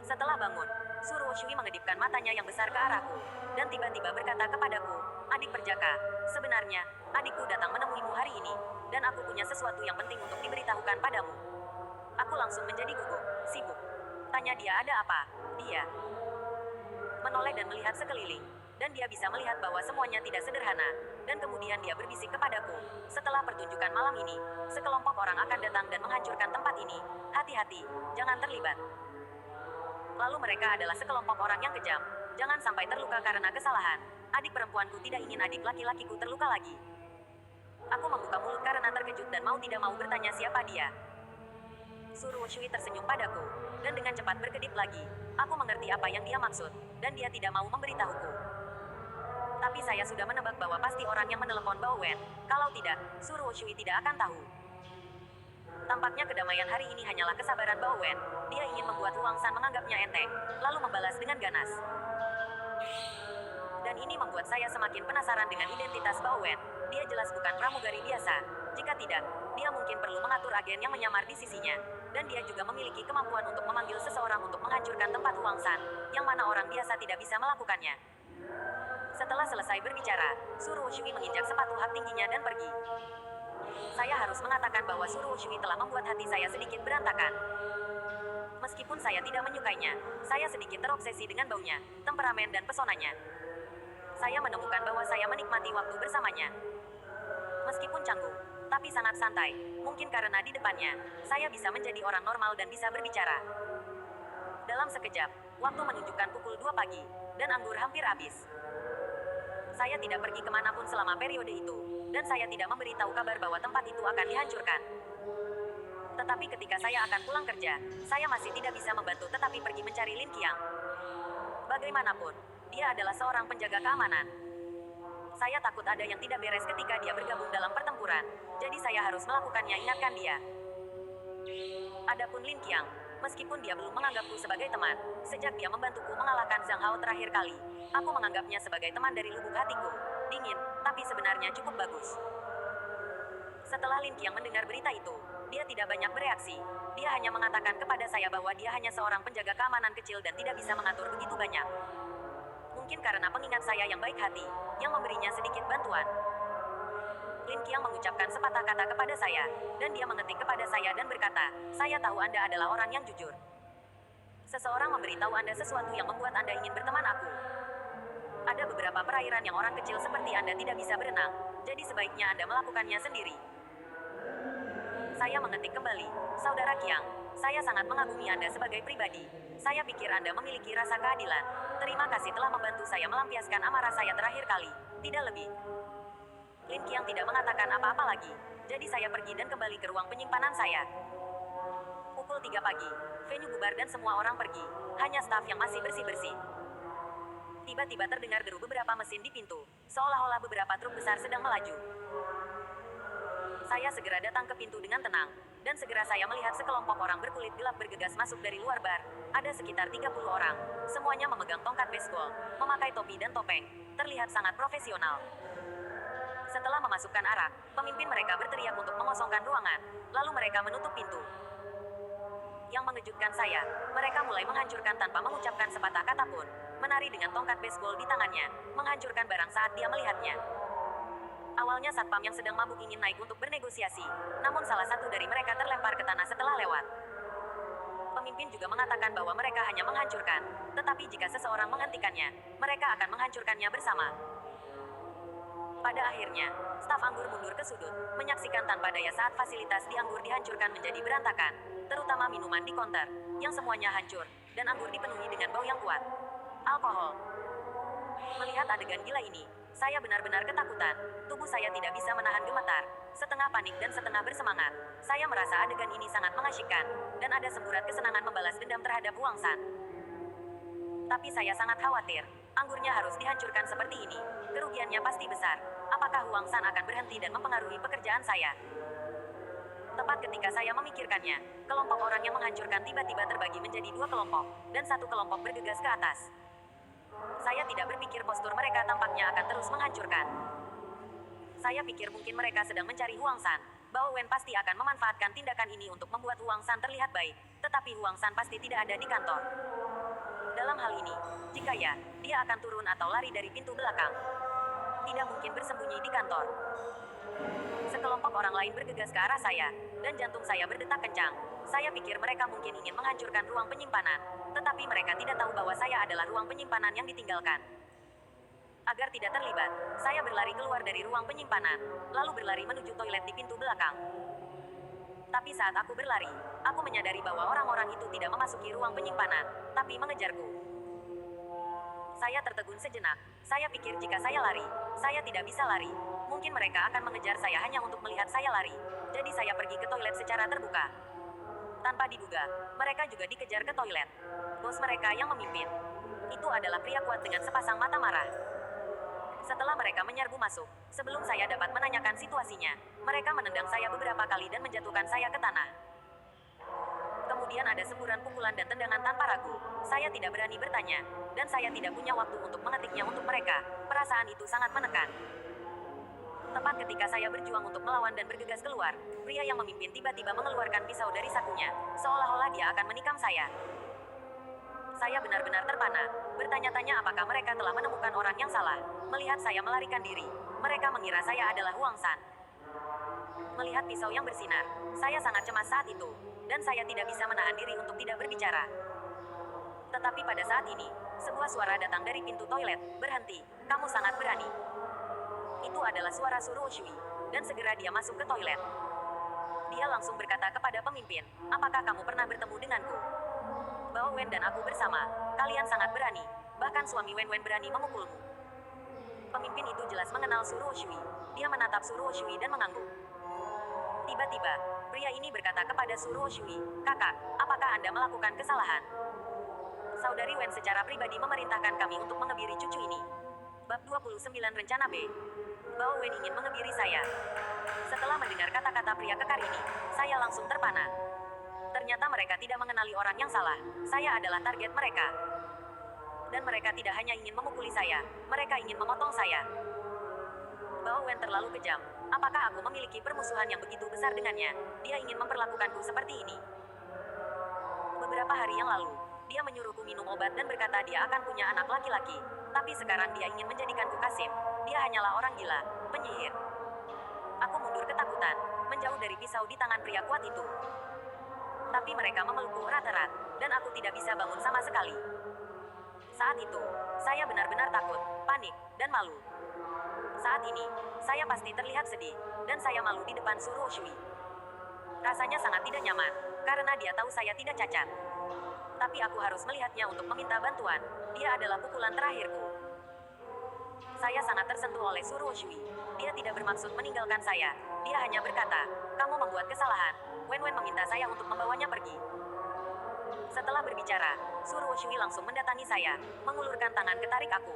Setelah bangun, Suruo Shui mengedipkan matanya yang besar ke arahku, dan tiba-tiba berkata kepadaku, adik perjaka, sebenarnya, adikku datang menemuimu hari ini, dan aku punya sesuatu yang penting untuk diberitahukan padamu. Aku langsung menjadi gugup, sibuk. Tanya dia ada apa? Dia menoleh dan melihat sekeliling, dan dia bisa melihat bahwa semuanya tidak sederhana, dan kemudian dia berbisik kepadaku, setelah pertunjukan malam ini, sekelompok orang akan datang dan menghancurkan tempat ini, hati-hati, jangan terlibat. Lalu mereka adalah sekelompok orang yang kejam, jangan sampai terluka karena kesalahan, adik perempuanku tidak ingin adik laki-lakiku terluka lagi. Aku membuka mulut karena terkejut dan mau tidak mau bertanya siapa dia. Suruo Shui tersenyum padaku, dan dengan cepat berkedip lagi. Aku mengerti apa yang dia maksud, dan dia tidak mau memberitahuku. Tapi saya sudah menebak bahwa pasti orang yang menelepon Bao Wen. Kalau tidak, Suruo Shui tidak akan tahu. Tampaknya kedamaian hari ini hanyalah kesabaran Bao Wen. Dia ingin membuat Huang San menganggapnya enteng, lalu membalas dengan ganas. Dan ini membuat saya semakin penasaran dengan identitas Bao Wen. Dia jelas bukan pramugari biasa. Jika tidak, dia mungkin perlu mengatur agen yang menyamar di sisinya. Dan dia juga memiliki kemampuan untuk memanggil seseorang untuk menghancurkan tempat Huang San, yang mana orang biasa tidak bisa melakukannya. Setelah selesai berbicara, Suruo Shui menginjak sepatu hak tingginya dan pergi. Saya harus mengatakan bahwa Suruh Shui telah membuat hati saya sedikit berantakan. Meskipun saya tidak menyukainya, saya sedikit terobsesi dengan baunya, temperamen dan pesonanya. Saya menemukan bahwa saya menikmati waktu bersamanya. Meskipun canggung, tapi sangat santai, mungkin karena di depannya, saya bisa menjadi orang normal dan bisa berbicara. Dalam sekejap, waktu menunjukkan pukul 2 pagi, dan anggur hampir habis. Saya tidak pergi kemanapun selama periode itu, dan saya tidak memberitahu kabar bahwa tempat itu akan dihancurkan. Tetapi ketika saya akan pulang kerja, saya masih tidak bisa membantu tetapi pergi mencari Lin Qiang. Bagaimanapun, dia adalah seorang penjaga keamanan. Saya takut ada yang tidak beres ketika dia bergabung dalam pertempuran, jadi saya harus melakukannya, ingatkan dia. Adapun Lin Qiang, meskipun dia belum menganggapku sebagai teman, sejak dia membantuku mengalahkan Zhang Hao terakhir kali, aku menganggapnya sebagai teman dari lubuk hatiku. Dingin, tapi sebenarnya cukup bagus. Setelah Lin Qiang mendengar berita itu, dia tidak banyak bereaksi. Dia hanya mengatakan kepada saya bahwa dia hanya seorang penjaga keamanan kecil dan tidak bisa mengatur begitu banyak. Mungkin karena pengingat saya yang baik hati, yang memberinya sedikit bantuan. Lin Qiang mengucapkan sepatah kata kepada saya, dan dia mengetik kepada saya dan berkata, saya tahu Anda adalah orang yang jujur. Seseorang memberitahu Anda sesuatu yang membuat Anda ingin berteman aku. Ada beberapa perairan yang orang kecil seperti Anda tidak bisa berenang, jadi sebaiknya Anda melakukannya sendiri. Saya mengetik kembali, Saudara Qiang, saya sangat mengagumi Anda sebagai pribadi. Saya pikir Anda memiliki rasa keadilan. Terima kasih telah membantu saya melampiaskan amarah saya terakhir kali, tidak lebih. Lin Qiang tidak mengatakan apa-apa lagi, jadi saya pergi dan kembali ke ruang penyimpanan saya. Pukul 3 pagi, venue bubar dan semua orang pergi, hanya staf yang masih bersih-bersih. Tiba-tiba terdengar deru beberapa mesin di pintu, seolah-olah beberapa truk besar sedang melaju. Saya segera datang ke pintu dengan tenang, dan segera saya melihat sekelompok orang berkulit gelap bergegas masuk dari luar bar. Ada sekitar 30 orang, semuanya memegang tongkat baseball, memakai topi dan topeng, terlihat sangat profesional. Setelah memasukkan arak, pemimpin mereka berteriak untuk mengosongkan ruangan, lalu mereka menutup pintu. Yang mengejutkan saya, mereka mulai menghancurkan tanpa mengucapkan sepatah kata pun, menari dengan tongkat baseball di tangannya, menghancurkan barang saat dia melihatnya. Awalnya satpam yang sedang mabuk ingin naik untuk bernegosiasi, namun salah satu dari mereka terlempar ke tanah setelah lewat. Pemimpin juga mengatakan bahwa mereka hanya menghancurkan, tetapi jika seseorang menghentikannya, mereka akan menghancurkannya bersama. Pada akhirnya, staf anggur mundur ke sudut, menyaksikan tanpa daya saat fasilitas di anggur dihancurkan menjadi berantakan, terutama minuman di konter, yang semuanya hancur, dan anggur dipenuhi dengan bau yang kuat. Alkohol. Melihat adegan gila ini, saya benar-benar ketakutan. Tubuh saya tidak bisa menahan gemetar. Setengah panik dan setengah bersemangat. Saya merasa adegan ini sangat mengasyikkan, dan ada semburat kesenangan membalas dendam terhadap Huang San. Tapi saya sangat khawatir. Anggurnya harus dihancurkan seperti ini. Kerugiannya pasti besar. Apakah Huang San akan berhenti dan mempengaruhi pekerjaan saya? Tepat ketika saya memikirkannya, kelompok orang yang menghancurkan tiba-tiba terbagi menjadi 2 kelompok, dan satu kelompok bergegas ke atas. Saya tidak berpikir postur mereka tampaknya akan terus menghancurkan. Saya pikir mungkin mereka sedang mencari Huang San. Bao Wen pasti akan memanfaatkan tindakan ini untuk membuat Huang San terlihat baik, tetapi Huang San pasti tidak ada di kantor. Dalam hal ini, jika ya, dia akan turun atau lari dari pintu belakang. Tidak mungkin bersembunyi di kantor. Sekelompok orang lain bergegas ke arah saya, dan jantung saya berdetak kencang. Saya pikir mereka mungkin ingin menghancurkan ruang penyimpanan, tetapi mereka tidak tahu bahwa saya adalah ruang penyimpanan yang ditinggalkan. Agar tidak terlibat, saya berlari keluar dari ruang penyimpanan, lalu berlari menuju toilet di pintu belakang. Tapi saat aku berlari, aku menyadari bahwa orang-orang itu tidak memasuki ruang penyimpanan, tapi mengejarku. Saya tertegun sejenak. Saya pikir jika saya lari, saya tidak bisa lari. Mungkin mereka akan mengejar saya hanya untuk melihat saya lari. Jadi saya pergi ke toilet secara terbuka. Tanpa diduga, mereka juga dikejar ke toilet. Bos mereka yang memimpin. Itu adalah pria kuat dengan sepasang mata marah. Setelah mereka menyerbu masuk, sebelum saya dapat menanyakan situasinya, mereka menendang saya beberapa kali dan menjatuhkan saya ke tanah. Kemudian ada semburan pukulan dan tendangan tanpa ragu. Saya tidak berani bertanya, dan saya tidak punya waktu untuk mengetiknya untuk mereka. Perasaan itu sangat menekan. Tepat ketika saya berjuang untuk melawan dan bergegas keluar, pria yang memimpin tiba-tiba mengeluarkan pisau dari sakunya, seolah-olah dia akan menikam saya. Saya benar-benar terpana, bertanya-tanya apakah mereka telah menemukan orang yang salah. Melihat saya melarikan diri, mereka mengira saya adalah Huang San. Melihat pisau yang bersinar, saya sangat cemas saat itu, dan saya tidak bisa menahan diri untuk tidak berbicara. Tetapi pada saat ini, sebuah suara datang dari pintu toilet. Berhenti, kamu sangat berani. Itu adalah suara Suruo Shui, dan segera dia masuk ke toilet. Dia langsung berkata kepada pemimpin, apakah kamu pernah bertemu denganku? Bao Wen dan aku bersama, kalian sangat berani, bahkan suami Wen berani memukulmu. Pemimpin itu jelas mengenal Suruo Shui. Dia menatap Suruo Shui dan mengangguk. Tiba-tiba, pria ini berkata kepada Suruo Shui, kakak, apakah Anda melakukan kesalahan? Saudari Wen secara pribadi memerintahkan kami untuk mengebiri cucu ini. Bab 29 Rencana B. Bao Wen ingin mengebiri saya. Setelah mendengar kata-kata pria kekar ini, saya langsung terpana. Ternyata mereka tidak mengenali orang yang salah. Saya adalah target mereka. Dan mereka tidak hanya ingin memukuli saya, mereka ingin memotong saya. Bao Wen terlalu kejam. Apakah aku memiliki permusuhan yang begitu besar dengannya? Dia ingin memperlakukanku seperti ini. Beberapa hari yang lalu, dia menyuruhku minum obat dan berkata dia akan punya anak laki-laki. Tapi sekarang dia ingin menjadikanku Kasim. Dia hanyalah orang gila, penyihir. Aku mundur ketakutan, menjauh dari pisau di tangan pria kuat itu. Tapi mereka memelukku erat-erat, dan aku tidak bisa bangun sama sekali. Saat itu, saya benar-benar takut, panik, dan malu. Saat ini, saya pasti terlihat sedih, dan saya malu di depan Suruo Shui. Rasanya sangat tidak nyaman, karena dia tahu saya tidak cacat. Tapi aku harus melihatnya untuk meminta bantuan. Dia adalah pukulan terakhirku. Saya sangat tersentuh oleh Suruo Shui. Dia tidak bermaksud meninggalkan saya. Dia hanya berkata, kamu membuat kesalahan. Wen meminta saya untuk membawanya pergi. Setelah berbicara, Suruo Shui langsung mendatangi saya, mengulurkan tangan ketarik aku.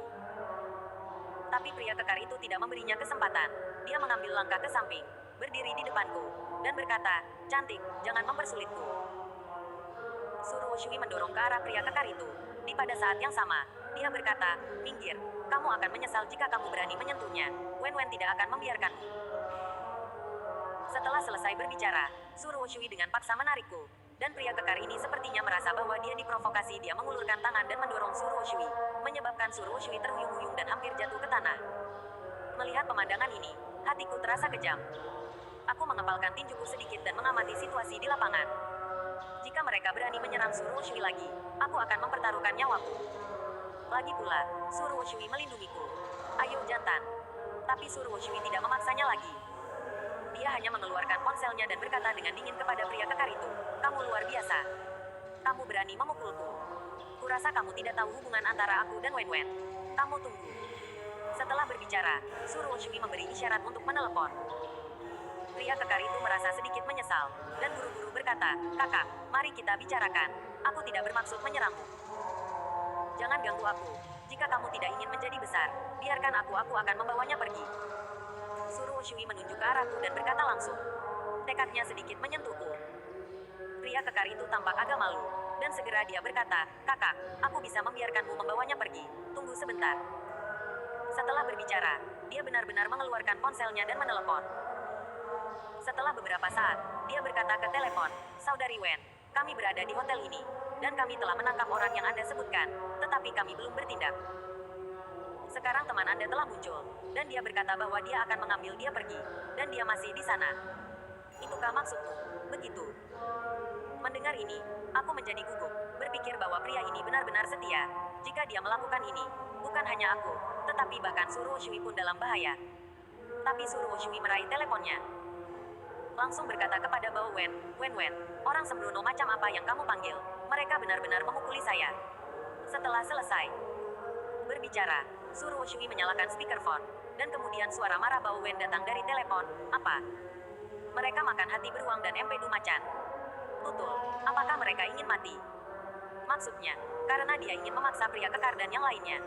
Tapi pria kekar itu tidak memberinya kesempatan. Dia mengambil langkah ke samping, berdiri di depanku, dan berkata, cantik, jangan mempersulitku. Suruo Shui mendorong ke arah pria kekar itu. Di pada saat yang sama, dia berkata, minggir, kamu akan menyesal jika kamu berani menyentuhnya. Wen tidak akan membiarkanmu. Setelah selesai berbicara, Suruo Shui dengan paksa menarikku. Dan pria kekar ini sepertinya merasa bahwa dia diprovokasi. Dia mengulurkan tangan dan mendorong Suruo Shui, menyebabkan Suruo Shui terhuyung-huyung dan hampir jatuh ke tanah. Melihat pemandangan ini, hatiku terasa kejam. Aku mengepalkan tinjuku sedikit dan mengamati situasi di lapangan. Jika mereka berani menyerang Suruo Shui lagi, aku akan mempertaruhkan nyawaku. Lagi pula, Suruo Shui melindungiku. Ayo jantan. Tapi Suruo Shui tidak memaksanya lagi. Dia hanya mengeluarkan ponselnya dan berkata dengan dingin kepada pria kekar itu, kamu luar biasa. Kamu berani memukulku. Kurasa kamu tidak tahu hubungan antara aku dan Wen. Kamu tunggu. Setelah berbicara, Suruo Shui memberi isyarat untuk menelepon. Pria kekar itu merasa sedikit menyesal, dan buru-buru berkata, kakak, mari kita bicarakan. Aku tidak bermaksud menyerangmu. Jangan ganggu aku. Jika kamu tidak ingin menjadi besar, biarkan aku akan membawanya pergi. Suruo Shui menunjuk ke arahku dan berkata langsung. Tekadnya sedikit menyentuhku. Pria kekar itu tampak agak malu, dan segera dia berkata, kakak, aku bisa membiarkanmu membawanya pergi. Tunggu sebentar. Setelah berbicara, dia benar-benar mengeluarkan ponselnya dan menelepon. Setelah beberapa saat, dia berkata ke telepon, Saudari Wen, kami berada di hotel ini, dan kami telah menangkap orang yang Anda sebutkan, tetapi kami belum bertindak. Sekarang teman Anda telah muncul, dan dia berkata bahwa dia akan mengambil dia pergi, dan dia masih di sana. Itukah maksudmu? Begitu. Mendengar ini, aku menjadi gugup, berpikir bahwa pria ini benar-benar setia. Jika dia melakukan ini, bukan hanya aku, tetapi bahkan Suruo Shui pun dalam bahaya. Tapi Suruo Shui meraih teleponnya. Langsung berkata kepada Bao Wen, orang sembrono macam apa yang kamu panggil? Mereka benar-benar memukuli saya. Setelah selesai berbicara, Suruo Shui menyalakan speakerphone, dan kemudian suara marah Bao Wen datang dari telepon. Apa? Mereka makan hati beruang dan empedu macan. Tutul, apakah mereka ingin mati? Maksudnya, karena dia ingin memaksa pria kekar dan yang lainnya.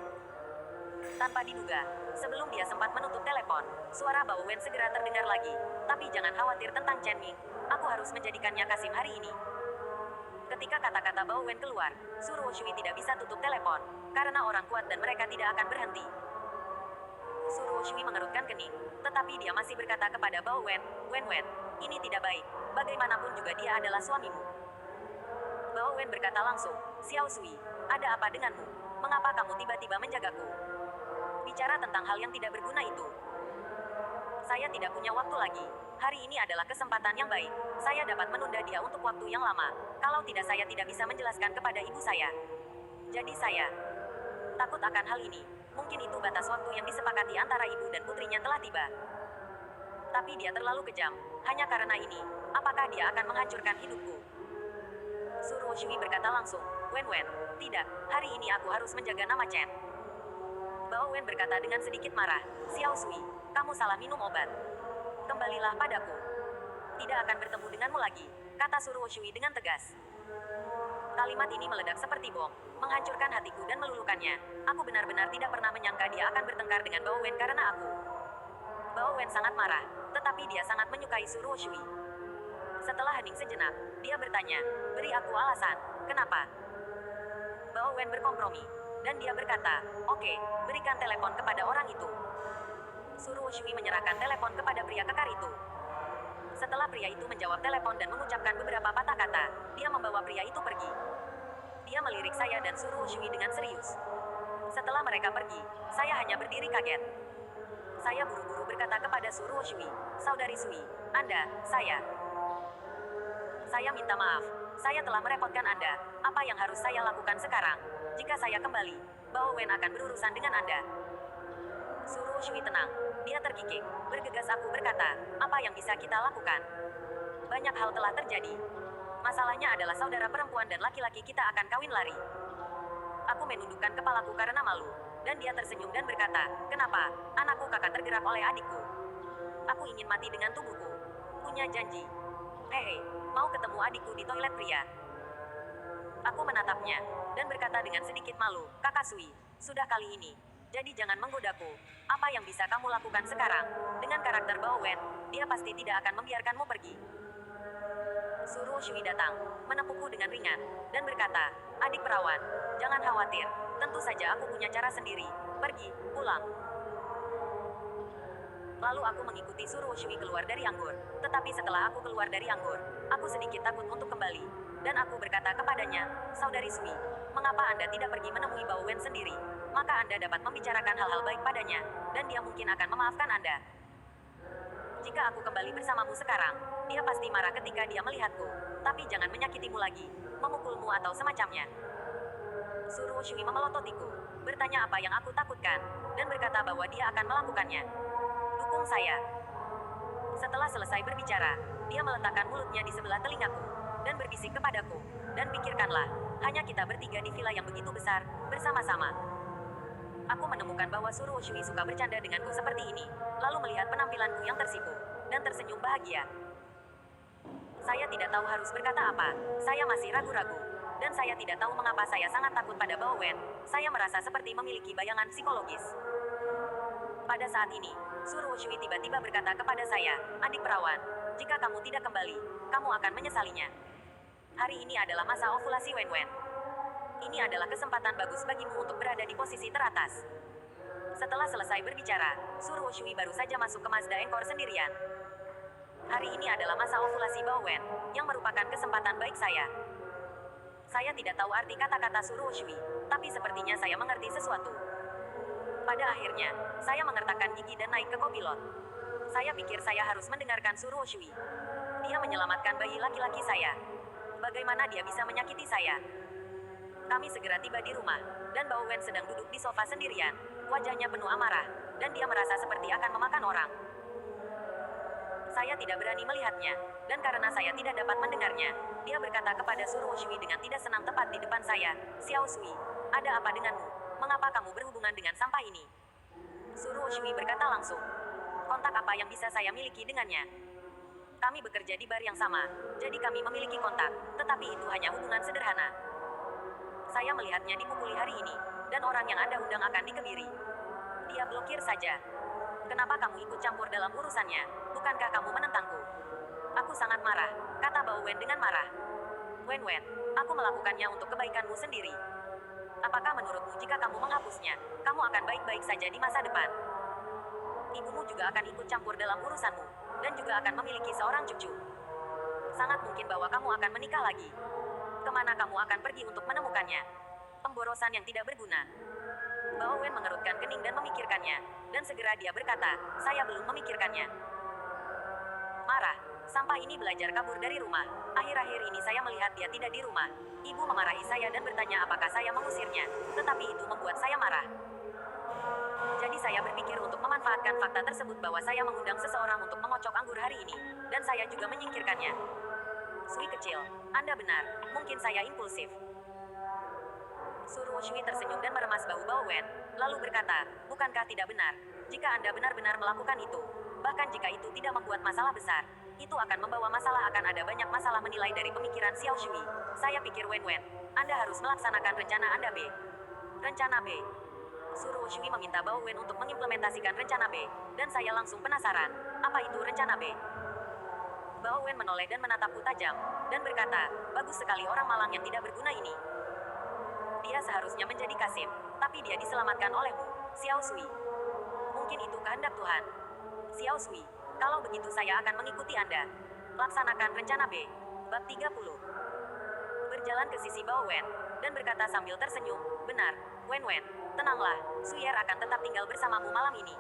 Tanpa diduga, sebelum dia sempat menutup telepon, suara Bao Wen segera terdengar lagi. Tapi jangan khawatir tentang Chen Ming, aku harus menjadikannya Kasim hari ini. Ketika kata-kata Bao Wen keluar, Suruo Shui tidak bisa tutup telepon, karena orang kuat dan mereka tidak akan berhenti. Suruo Shui mengerutkan kening, tetapi dia masih berkata kepada Bao Wen, ini tidak baik, bagaimanapun juga dia adalah suamimu. Bao Wen berkata langsung, Xiao Sui, ada apa denganmu? Mengapa kamu tiba-tiba menjagaku? Bicara tentang hal yang tidak berguna itu. Saya tidak punya waktu lagi. Hari ini adalah kesempatan yang baik. Saya dapat menunda dia untuk waktu yang lama. Kalau tidak saya tidak bisa menjelaskan kepada ibu saya. Jadi saya takut akan hal ini. Mungkin itu batas waktu yang disepakati antara ibu dan putrinya telah tiba. Tapi dia terlalu kejam. Hanya karena ini, apakah dia akan menghancurkan hidupku? Suruh Shui berkata langsung. Wen, tidak. Hari ini aku harus menjaga nama Chen. Bao Wen berkata dengan sedikit marah. Xiao Sui, kamu salah minum obat. Kembalilah padaku. Tidak akan bertemu denganmu lagi, kata Suruh Shui dengan tegas. Kalimat ini meledak seperti bom, menghancurkan hatiku dan meluluhkannya. Aku benar-benar tidak pernah menyangka dia akan bertengkar dengan Bao Wen karena aku. Bao Wen sangat marah, tetapi dia sangat menyukai Suruh Shui. Setelah hening sejenak, dia bertanya, beri aku alasan, kenapa? Bao Wen berkompromi, dan dia berkata, oke, berikan telepon kepada orang itu. Suruh Shui menyerahkan telepon kepada pria kekar itu. Setelah pria itu menjawab telepon dan mengucapkan beberapa patah kata, dia membawa pria itu pergi. Dia melirik saya dan Suruh Shui dengan serius. Setelah mereka pergi, saya hanya berdiri kaget. Saya buru-buru berkata kepada Suruh Shui, Saudari Sui, Saya minta maaf. Saya telah merepotkan Anda. Apa yang harus saya lakukan sekarang? Jika saya kembali, Bao Wen akan berurusan dengan Anda. Suruh Shui tenang. Dia terkikik. Bergegas aku berkata, apa yang bisa kita lakukan? Banyak hal telah terjadi. Masalahnya adalah saudara perempuan dan laki-laki kita akan kawin lari. Aku menundukkan kepalaku karena malu. Dan dia tersenyum dan berkata, kenapa? Anakku kakak tergerak oleh adikku. Aku ingin mati dengan tubuhku. Punya janji. Hei, mau ketemu adikku di toilet pria. Aku menatapnya, dan berkata dengan sedikit malu, Kakak Sui, sudah kali ini. Jadi jangan menggodaku. Apa yang bisa kamu lakukan sekarang? Dengan karakter Bao Wen, dia pasti tidak akan membiarkanmu pergi. Suruh Shui datang, menepukku dengan ringan, dan berkata, adik perawan, jangan khawatir. Tentu saja aku punya cara sendiri. Pergi, pulang. Lalu aku mengikuti Suruh Shui keluar dari anggur. Tetapi setelah aku keluar dari anggur, aku sedikit takut untuk kembali. Dan aku berkata kepadanya, Saudari Sui, mengapa Anda tidak pergi menemui Bao Wen sendiri? Maka Anda dapat membicarakan hal-hal baik padanya, dan dia mungkin akan memaafkan Anda. Jika aku kembali bersamamu sekarang, dia pasti marah ketika dia melihatku. Tapi jangan menyakitimu lagi, memukulmu atau semacamnya. Suruh Shui memelototiku, bertanya apa yang aku takutkan, dan berkata bahwa dia akan melakukannya. Dukung saya. Setelah selesai berbicara, dia meletakkan mulutnya di sebelah telingaku, dan berbisik kepadaku, dan pikirkanlah, hanya kita bertiga di villa yang begitu besar, bersama-sama. Aku menemukan bahwa Suruh Shui suka bercanda denganku seperti ini, lalu melihat penampilanku yang tersipu, dan tersenyum bahagia. Saya tidak tahu harus berkata apa, saya masih ragu-ragu, dan saya tidak tahu mengapa saya sangat takut pada Bao Wen. Saya merasa seperti memiliki bayangan psikologis. Pada saat ini, Suruh Shui tiba-tiba berkata kepada saya, adik perawan, jika kamu tidak kembali, kamu akan menyesalinya. Hari ini adalah masa ovulasi Wen. Ini adalah kesempatan bagus bagimu untuk berada di posisi teratas. Setelah selesai berbicara, Suruh Shui baru saja masuk ke Mazda Engkor sendirian. Hari ini adalah masa ovulasi Bao Wen, yang merupakan kesempatan baik saya. Saya tidak tahu arti kata-kata Suruh Shui, tapi sepertinya saya mengerti sesuatu. Pada akhirnya, saya mengertakkan gigi dan naik ke kopilot. Saya pikir saya harus mendengarkan Suruh Shui. Dia menyelamatkan bayi laki-laki saya. Bagaimana dia bisa menyakiti saya? Kami segera tiba di rumah, dan Bao Wen sedang duduk di sofa sendirian. Wajahnya penuh amarah, dan dia merasa seperti akan memakan orang. Saya tidak berani melihatnya, dan karena saya tidak dapat mendengarnya, dia berkata kepada Suruh Shui dengan tidak senang tepat di depan saya, Xiao Sui, ada apa denganmu? Mengapa kamu berhubungan dengan sampah ini? Suruh Shui berkata langsung, kontak apa yang bisa saya miliki dengannya? Kami bekerja di bar yang sama, jadi kami memiliki kontak, tetapi itu hanya hubungan sederhana. Saya melihatnya dipukuli hari ini, dan orang yang Anda undang akan dikebiri. Dia blokir saja. Kenapa kamu ikut campur dalam urusannya? Bukankah kamu menentangku? Aku sangat marah, kata Bao Wen dengan marah. Wen, aku melakukannya untuk kebaikanmu sendiri. Apakah menurutmu jika kamu menghapusnya, kamu akan baik-baik saja di masa depan? Ibumu juga akan ikut campur dalam urusanmu, dan juga akan memiliki seorang cucu. Sangat mungkin bahwa kamu akan menikah lagi. Kemana kamu akan pergi untuk menemukannya? Pemborosan yang tidak berguna. Bao Wen mengerutkan kening dan memikirkannya. Dan segera dia berkata, saya belum memikirkannya. Marah. Sampah ini belajar kabur dari rumah. Akhir-akhir ini saya melihat dia tidak di rumah. Ibu memarahi saya dan bertanya apakah saya mengusirnya. Tetapi itu membuat saya marah. Jadi saya berpikir untuk memanfaatkan fakta tersebut bahwa saya mengundang seseorang untuk mengocok anggur hari ini. Dan saya juga menyingkirkannya. Sui kecil, Anda benar. Mungkin saya impulsif. Suruh Shui tersenyum dan meremas bahu Bao Wen. Lalu berkata, bukankah tidak benar? Jika Anda benar-benar melakukan itu, bahkan jika itu tidak membuat masalah besar, itu akan membawa masalah akan ada banyak masalah menilai dari pemikiran Xiao Shui. Saya pikir Wen, Anda harus melaksanakan rencana Anda B. Rencana B. Suruh Shui meminta Bao Wen untuk mengimplementasikan rencana B, dan saya langsung penasaran, apa itu rencana B? Bao Wen menoleh dan menatapku tajam, dan berkata, bagus sekali orang malang yang tidak berguna ini. Dia seharusnya menjadi Kasim, tapi dia diselamatkan olehmu, Xiao Shui. Mungkin itu kehendak Tuhan. Xiao Shui, kalau begitu saya akan mengikuti Anda. Laksanakan rencana B. Bab 30. Berjalan ke sisi Bao Wen, dan berkata sambil tersenyum, benar, Wen, tenanglah, Suyer akan tetap tinggal bersamamu malam ini.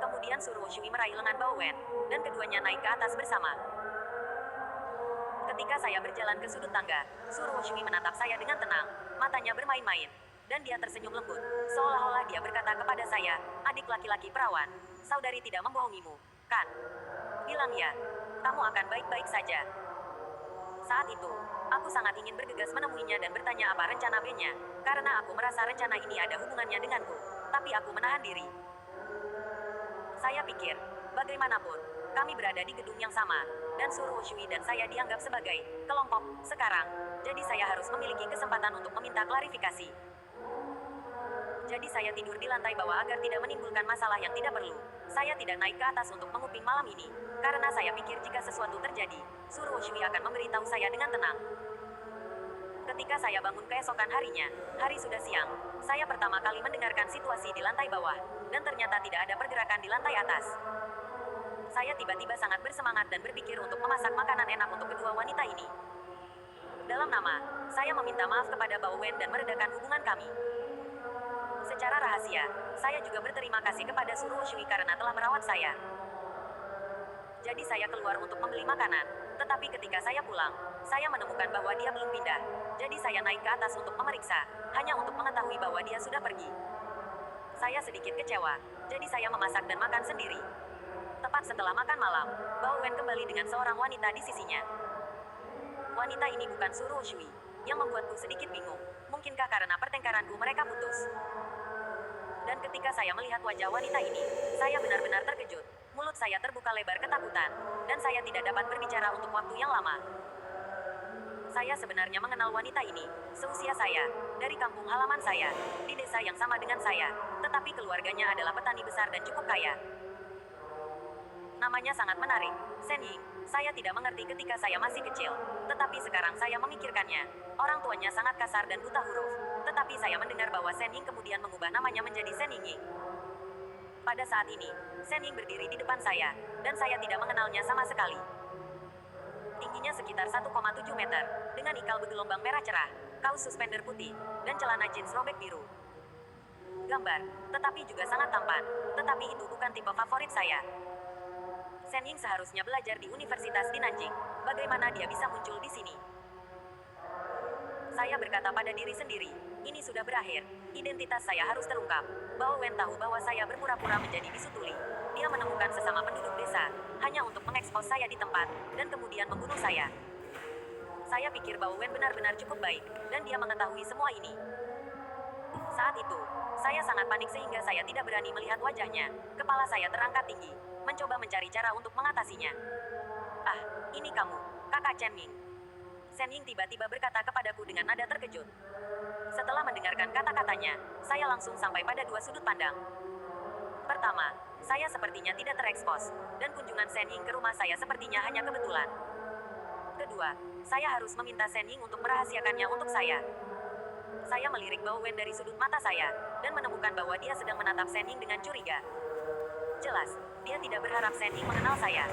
Kemudian Suruh Shui meraih lengan Bao Wen, dan keduanya naik ke atas bersama. Ketika saya berjalan ke sudut tangga, Suruh Shui menatap saya dengan tenang, matanya bermain-main, dan dia tersenyum lembut, seolah-olah dia berkata kepada saya, adik laki-laki perawan, saudari tidak membohongimu, kan? Bilang ya, kamu akan baik-baik saja. Saat itu, aku sangat ingin bergegas menemuinya dan bertanya apa rencana B-nya, karena aku merasa rencana ini ada hubungannya denganku, tapi aku menahan diri. Saya pikir, bagaimanapun, kami berada di gedung yang sama, dan Suruh Shui dan saya dianggap sebagai kelompok sekarang, jadi saya harus memiliki kesempatan untuk meminta klarifikasi. Jadi saya tidur di lantai bawah agar tidak menimbulkan masalah yang tidak perlu. Saya tidak naik ke atas untuk menguping malam ini, karena saya pikir jika sesuatu terjadi, Suruh Shui akan memberitahu saya dengan tenang. Ketika saya bangun keesokan harinya, hari sudah siang, saya pertama kali mendengarkan situasi di lantai bawah, dan ternyata tidak ada pergerakan di lantai atas. Saya tiba-tiba sangat bersemangat dan berpikir untuk memasak makanan enak untuk kedua wanita ini. Dalam nama, saya meminta maaf kepada Bao Wen dan meredakan hubungan kami. Secara rahasia, saya juga berterima kasih kepada Suruh Shui karena telah merawat saya. Jadi saya keluar untuk membeli makanan, tetapi ketika saya pulang, saya menemukan bahwa dia belum pindah. Jadi saya naik ke atas untuk memeriksa, hanya untuk mengetahui bahwa dia sudah pergi. Saya sedikit kecewa, jadi saya memasak dan makan sendiri. Tepat setelah makan malam, Bao Wen kembali dengan seorang wanita di sisinya. Wanita ini bukan Suruh Shui, yang membuatku sedikit bingung. Mungkinkah karena pertengkaranku mereka putus? Dan ketika saya melihat wajah wanita ini, saya benar-benar terkejut. Mulut saya terbuka lebar ketakutan, dan saya tidak dapat berbicara untuk waktu yang lama. Saya sebenarnya mengenal wanita ini, seusia saya, dari kampung halaman saya, di desa yang sama dengan saya, tetapi keluarganya adalah petani besar dan cukup kaya. Namanya sangat menarik, Sen Ying. Saya tidak mengerti ketika saya masih kecil, tetapi sekarang saya memikirkannya. Orang tuanya sangat kasar dan buta huruf, tetapi saya mendengar bahwa Sen Ying kemudian mengubah namanya menjadi Sen Ying. Pada saat ini, Sen Ying berdiri di depan saya, dan saya tidak mengenalnya sama sekali. Tingginya sekitar 1,7 meter, dengan ikal bergelombang merah cerah, kaos suspender putih, dan celana jeans robek biru. Gambar, tetapi juga sangat tampan, tetapi itu bukan tipe favorit saya. Sen Ying seharusnya belajar di universitas di Nanjing. Bagaimana dia bisa muncul di sini? Saya berkata pada diri sendiri, ini sudah berakhir. Identitas saya harus terungkap. Bao Wen tahu bahwa saya berpura-pura menjadi bisu tuli. Dia menemukan sesama penduduk desa, hanya untuk mengekspos saya di tempat, dan kemudian membunuh saya. Saya pikir Bao Wen benar-benar cukup baik, dan dia mengetahui semua ini. Saat itu, saya sangat panik sehingga saya tidak berani melihat wajahnya. Kepala saya terangkat tinggi, mencoba mencari cara untuk mengatasinya. Ah, ini kamu, kakak Chen Ying. Sen Ying tiba-tiba berkata kepadaku dengan nada terkejut. Setelah mendengarkan kata-katanya, saya langsung sampai pada dua sudut pandang. Pertama, saya sepertinya tidak terekspos, dan kunjungan Sen Ying ke rumah saya sepertinya hanya kebetulan. Kedua, saya harus meminta Sen Ying untuk merahasiakannya untuk saya. Saya melirik Bao Wen dari sudut mata saya, dan menemukan bahwa dia sedang menatap Sen Ying dengan curiga. Jelas, dia tidak berharap Sen Ying mengenal saya.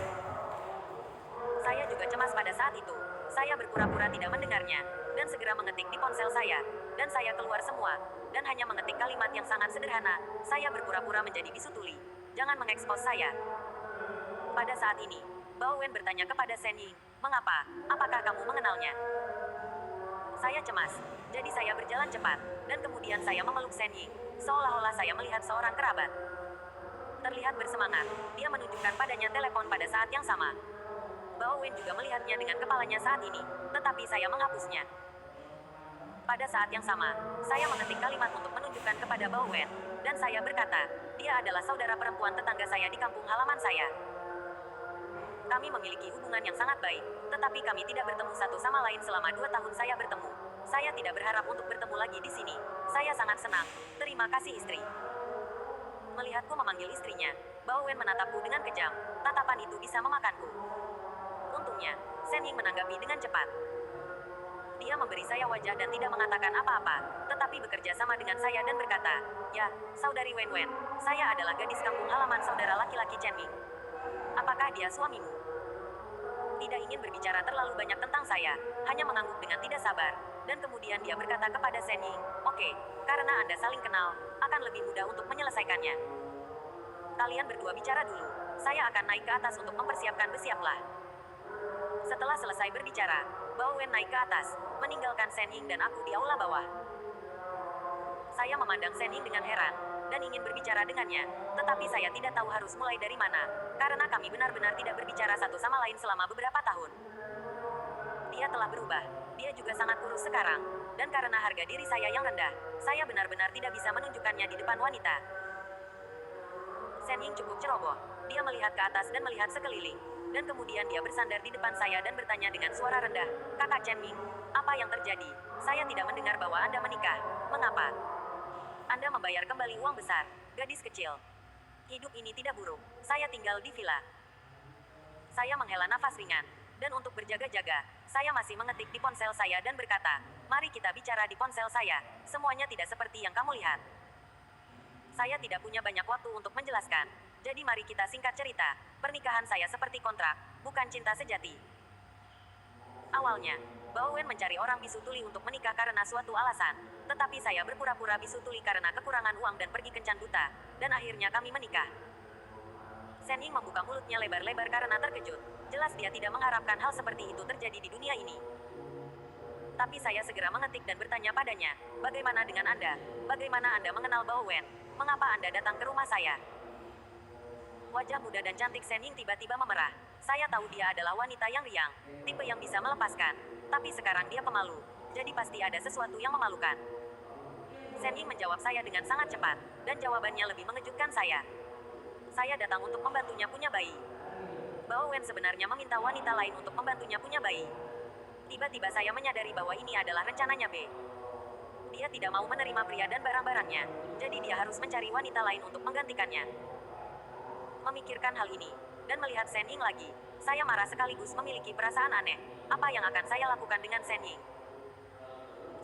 Saya juga cemas pada saat itu. Saya berpura-pura tidak mendengarnya, dan segera mengetik di ponsel saya. Dan saya keluar semua, dan hanya mengetik kalimat yang sangat sederhana, saya berpura-pura menjadi bisu tuli. Jangan mengekspos saya. Pada saat ini, Bao Wen bertanya kepada Shen Ying, mengapa? Apakah kamu mengenalnya? Saya cemas, jadi saya berjalan cepat, dan kemudian saya memeluk Shen Ying, seolah-olah saya melihat seorang kerabat. Terlihat bersemangat, dia menunjukkan padanya telepon pada saat yang sama. Bao Wen juga melihatnya dengan kepalanya saat ini, tetapi saya menghapusnya. Pada saat yang sama, saya mengetik kalimat untuk menunjukkan kepada Bao Wen, dan saya berkata, dia adalah saudara perempuan tetangga saya di kampung halaman saya. Kami memiliki hubungan yang sangat baik, tetapi kami tidak bertemu satu sama lain selama 2 tahun saya bertemu. Saya tidak berharap untuk bertemu lagi di sini. Saya sangat senang. Terima kasih istri. Melihatku memanggil istrinya, Bao Wen menatapku dengan kejam. Tatapan itu bisa memakanku. Untungnya, Shen Ying menanggapi dengan cepat. Dia memberi saya wajah dan tidak mengatakan apa-apa, tetapi bekerja sama dengan saya dan berkata, ya, saudari Wen Wen, saya adalah gadis kampung halaman saudara laki-laki Chen Ming. Apakah dia suamimu? Tidak ingin berbicara terlalu banyak tentang saya, hanya mengangguk dengan tidak sabar, dan kemudian dia berkata kepada Shen Ying, oke, karena Anda saling kenal, akan lebih mudah untuk menyelesaikannya. Kalian berdua bicara dulu, saya akan naik ke atas untuk mempersiapkan bersiaplah. Setelah selesai berbicara, Bao Wen naik ke atas, meninggalkan Shen Ying dan aku di aula bawah. Saya memandang Shen Ying dengan heran, dan ingin berbicara dengannya, tetapi saya tidak tahu harus mulai dari mana, karena kami benar-benar tidak berbicara satu sama lain selama beberapa tahun. Dia telah berubah, dia juga sangat kurus sekarang, dan karena harga diri saya yang rendah, saya benar-benar tidak bisa menunjukkannya di depan wanita. Shen Ying cukup ceroboh, dia melihat ke atas dan melihat sekeliling, dan kemudian dia bersandar di depan saya dan bertanya dengan suara rendah, Kakak Chen Ming, apa yang terjadi? Saya tidak mendengar bahwa Anda menikah, mengapa? Anda membayar kembali uang besar, gadis kecil. Hidup ini tidak buruk, saya tinggal di villa. Saya menghela nafas ringan, dan untuk berjaga-jaga, saya masih mengetik di ponsel saya dan berkata, mari kita bicara di ponsel saya, semuanya tidak seperti yang kamu lihat. Saya tidak punya banyak waktu untuk menjelaskan, jadi mari kita singkat cerita, pernikahan saya seperti kontrak, bukan cinta sejati. Awalnya, Bao Wen mencari orang bisu tuli untuk menikah karena suatu alasan, tetapi saya berpura-pura bisu tuli karena kekurangan uang dan pergi kencan buta, dan akhirnya kami menikah. Shen Ying membuka mulutnya lebar-lebar karena terkejut, jelas dia tidak mengharapkan hal seperti itu terjadi di dunia ini. Tapi saya segera mengetik dan bertanya padanya, bagaimana dengan Anda? Bagaimana Anda mengenal Bao Wen? Mengapa Anda datang ke rumah saya? Wajah muda dan cantik Shen Ying tiba-tiba memerah. Saya tahu dia adalah wanita yang riang, tipe yang bisa melepaskan. Tapi sekarang dia pemalu, jadi pasti ada sesuatu yang memalukan. Shen Ying menjawab saya dengan sangat cepat, dan jawabannya lebih mengejutkan saya. Saya datang untuk membantunya punya bayi. Bao Wen sebenarnya meminta wanita lain untuk membantunya punya bayi. Tiba-tiba saya menyadari bahwa ini adalah rencananya B. Dia tidak mau menerima pria dan barang-barangnya, jadi dia harus mencari wanita lain untuk menggantikannya. Memikirkan hal ini, dan melihat Shen Ying lagi, saya marah sekaligus memiliki perasaan aneh. Apa yang akan saya lakukan dengan Shen Ying?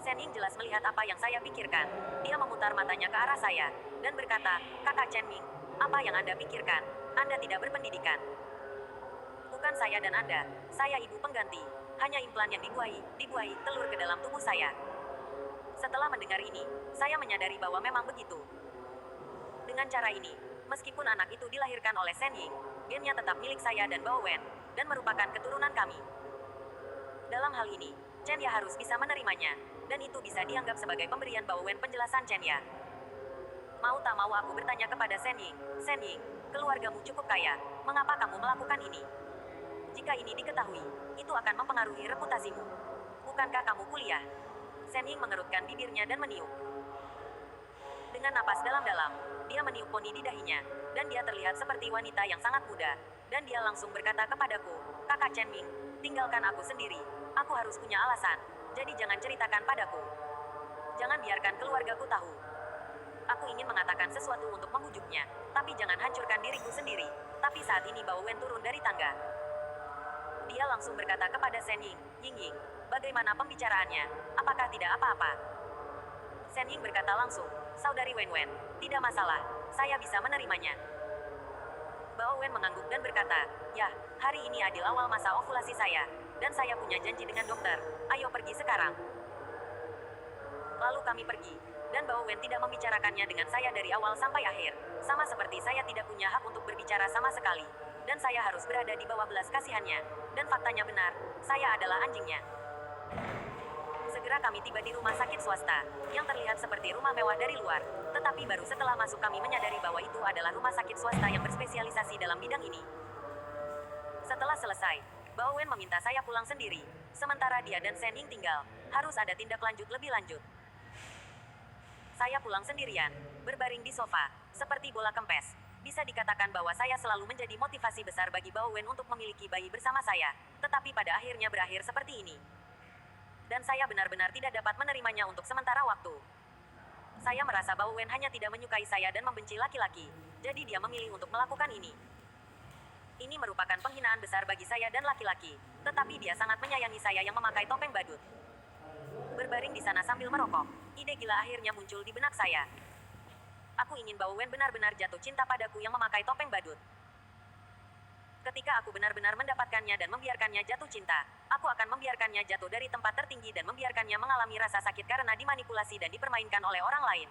Shen Ying jelas melihat apa yang saya pikirkan. Dia memutar matanya ke arah saya, dan berkata, Kakak Chen Ming, apa yang Anda pikirkan? Anda tidak berpendidikan. Bukan saya dan Anda, saya ibu pengganti. Hanya implan yang dibuahi telur ke dalam tubuh saya. Setelah mendengar ini, saya menyadari bahwa memang begitu. Dengan cara ini, meskipun anak itu dilahirkan oleh Shen Ying, gennya tetap milik saya dan Bao Wen, dan merupakan keturunan kami. Dalam hal ini, Chen Ya harus bisa menerimanya, dan itu bisa dianggap sebagai pemberian Bao Wen penjelasan Chen Ya. Mau tak mau aku bertanya kepada Shen Ying, keluargamu cukup kaya, mengapa kamu melakukan ini? Jika ini diketahui, itu akan mempengaruhi reputasimu. Bukankah kamu kuliah? Shen Ying mengerutkan bibirnya dan meniup. Dengan napas dalam-dalam, dia meniup poni di dahinya, dan dia terlihat seperti wanita yang sangat muda, dan dia langsung berkata kepadaku, Kakak Chen Ming, tinggalkan aku sendiri, aku harus punya alasan, jadi jangan ceritakan padaku. Jangan biarkan keluargaku tahu. Aku ingin mengatakan sesuatu untuk membujuknya, tapi jangan hancurkan diriku sendiri. Tapi saat ini Bao Wen turun dari tangga. Dia langsung berkata kepada Shen Ying, Ying, bagaimana pembicaraannya? Apakah tidak apa-apa? Shen Ying berkata langsung, Saudari Wen Wen, tidak masalah, saya bisa menerimanya. Bao Wen mengangguk dan berkata, ya, hari ini adil awal masa ovulasi saya, dan saya punya janji dengan dokter, ayo pergi sekarang. Lalu kami pergi. Dan Bao Wen tidak membicarakannya dengan saya dari awal sampai akhir. Sama seperti saya tidak punya hak untuk berbicara sama sekali. Dan saya harus berada di bawah belas kasihannya. Dan faktanya benar, saya adalah anjingnya. Segera kami tiba di rumah sakit swasta, yang terlihat seperti rumah mewah dari luar. Tetapi baru setelah masuk kami menyadari bahwa itu adalah rumah sakit swasta yang berspesialisasi dalam bidang ini. Setelah selesai, Bao Wen meminta saya pulang sendiri. Sementara dia dan Sen Ying tinggal, harus ada tindak lanjut lebih lanjut. Saya pulang sendirian, berbaring di sofa, seperti bola kempes. Bisa dikatakan bahwa saya selalu menjadi motivasi besar bagi Bao Wen untuk memiliki bayi bersama saya, tetapi pada akhirnya berakhir seperti ini. Dan saya benar-benar tidak dapat menerimanya untuk sementara waktu. Saya merasa Bao Wen hanya tidak menyukai saya dan membenci laki-laki, jadi dia memilih untuk melakukan ini. Ini merupakan penghinaan besar bagi saya dan laki-laki, tetapi dia sangat menyayangi saya yang memakai topeng badut. Berbaring di sana sambil merokok, ide gila akhirnya muncul di benak saya. Aku ingin Bao Wen benar-benar jatuh cinta padaku yang memakai topeng badut. Ketika aku benar-benar mendapatkannya dan membiarkannya jatuh cinta, aku akan membiarkannya jatuh dari tempat tertinggi dan membiarkannya mengalami rasa sakit karena dimanipulasi dan dipermainkan oleh orang lain.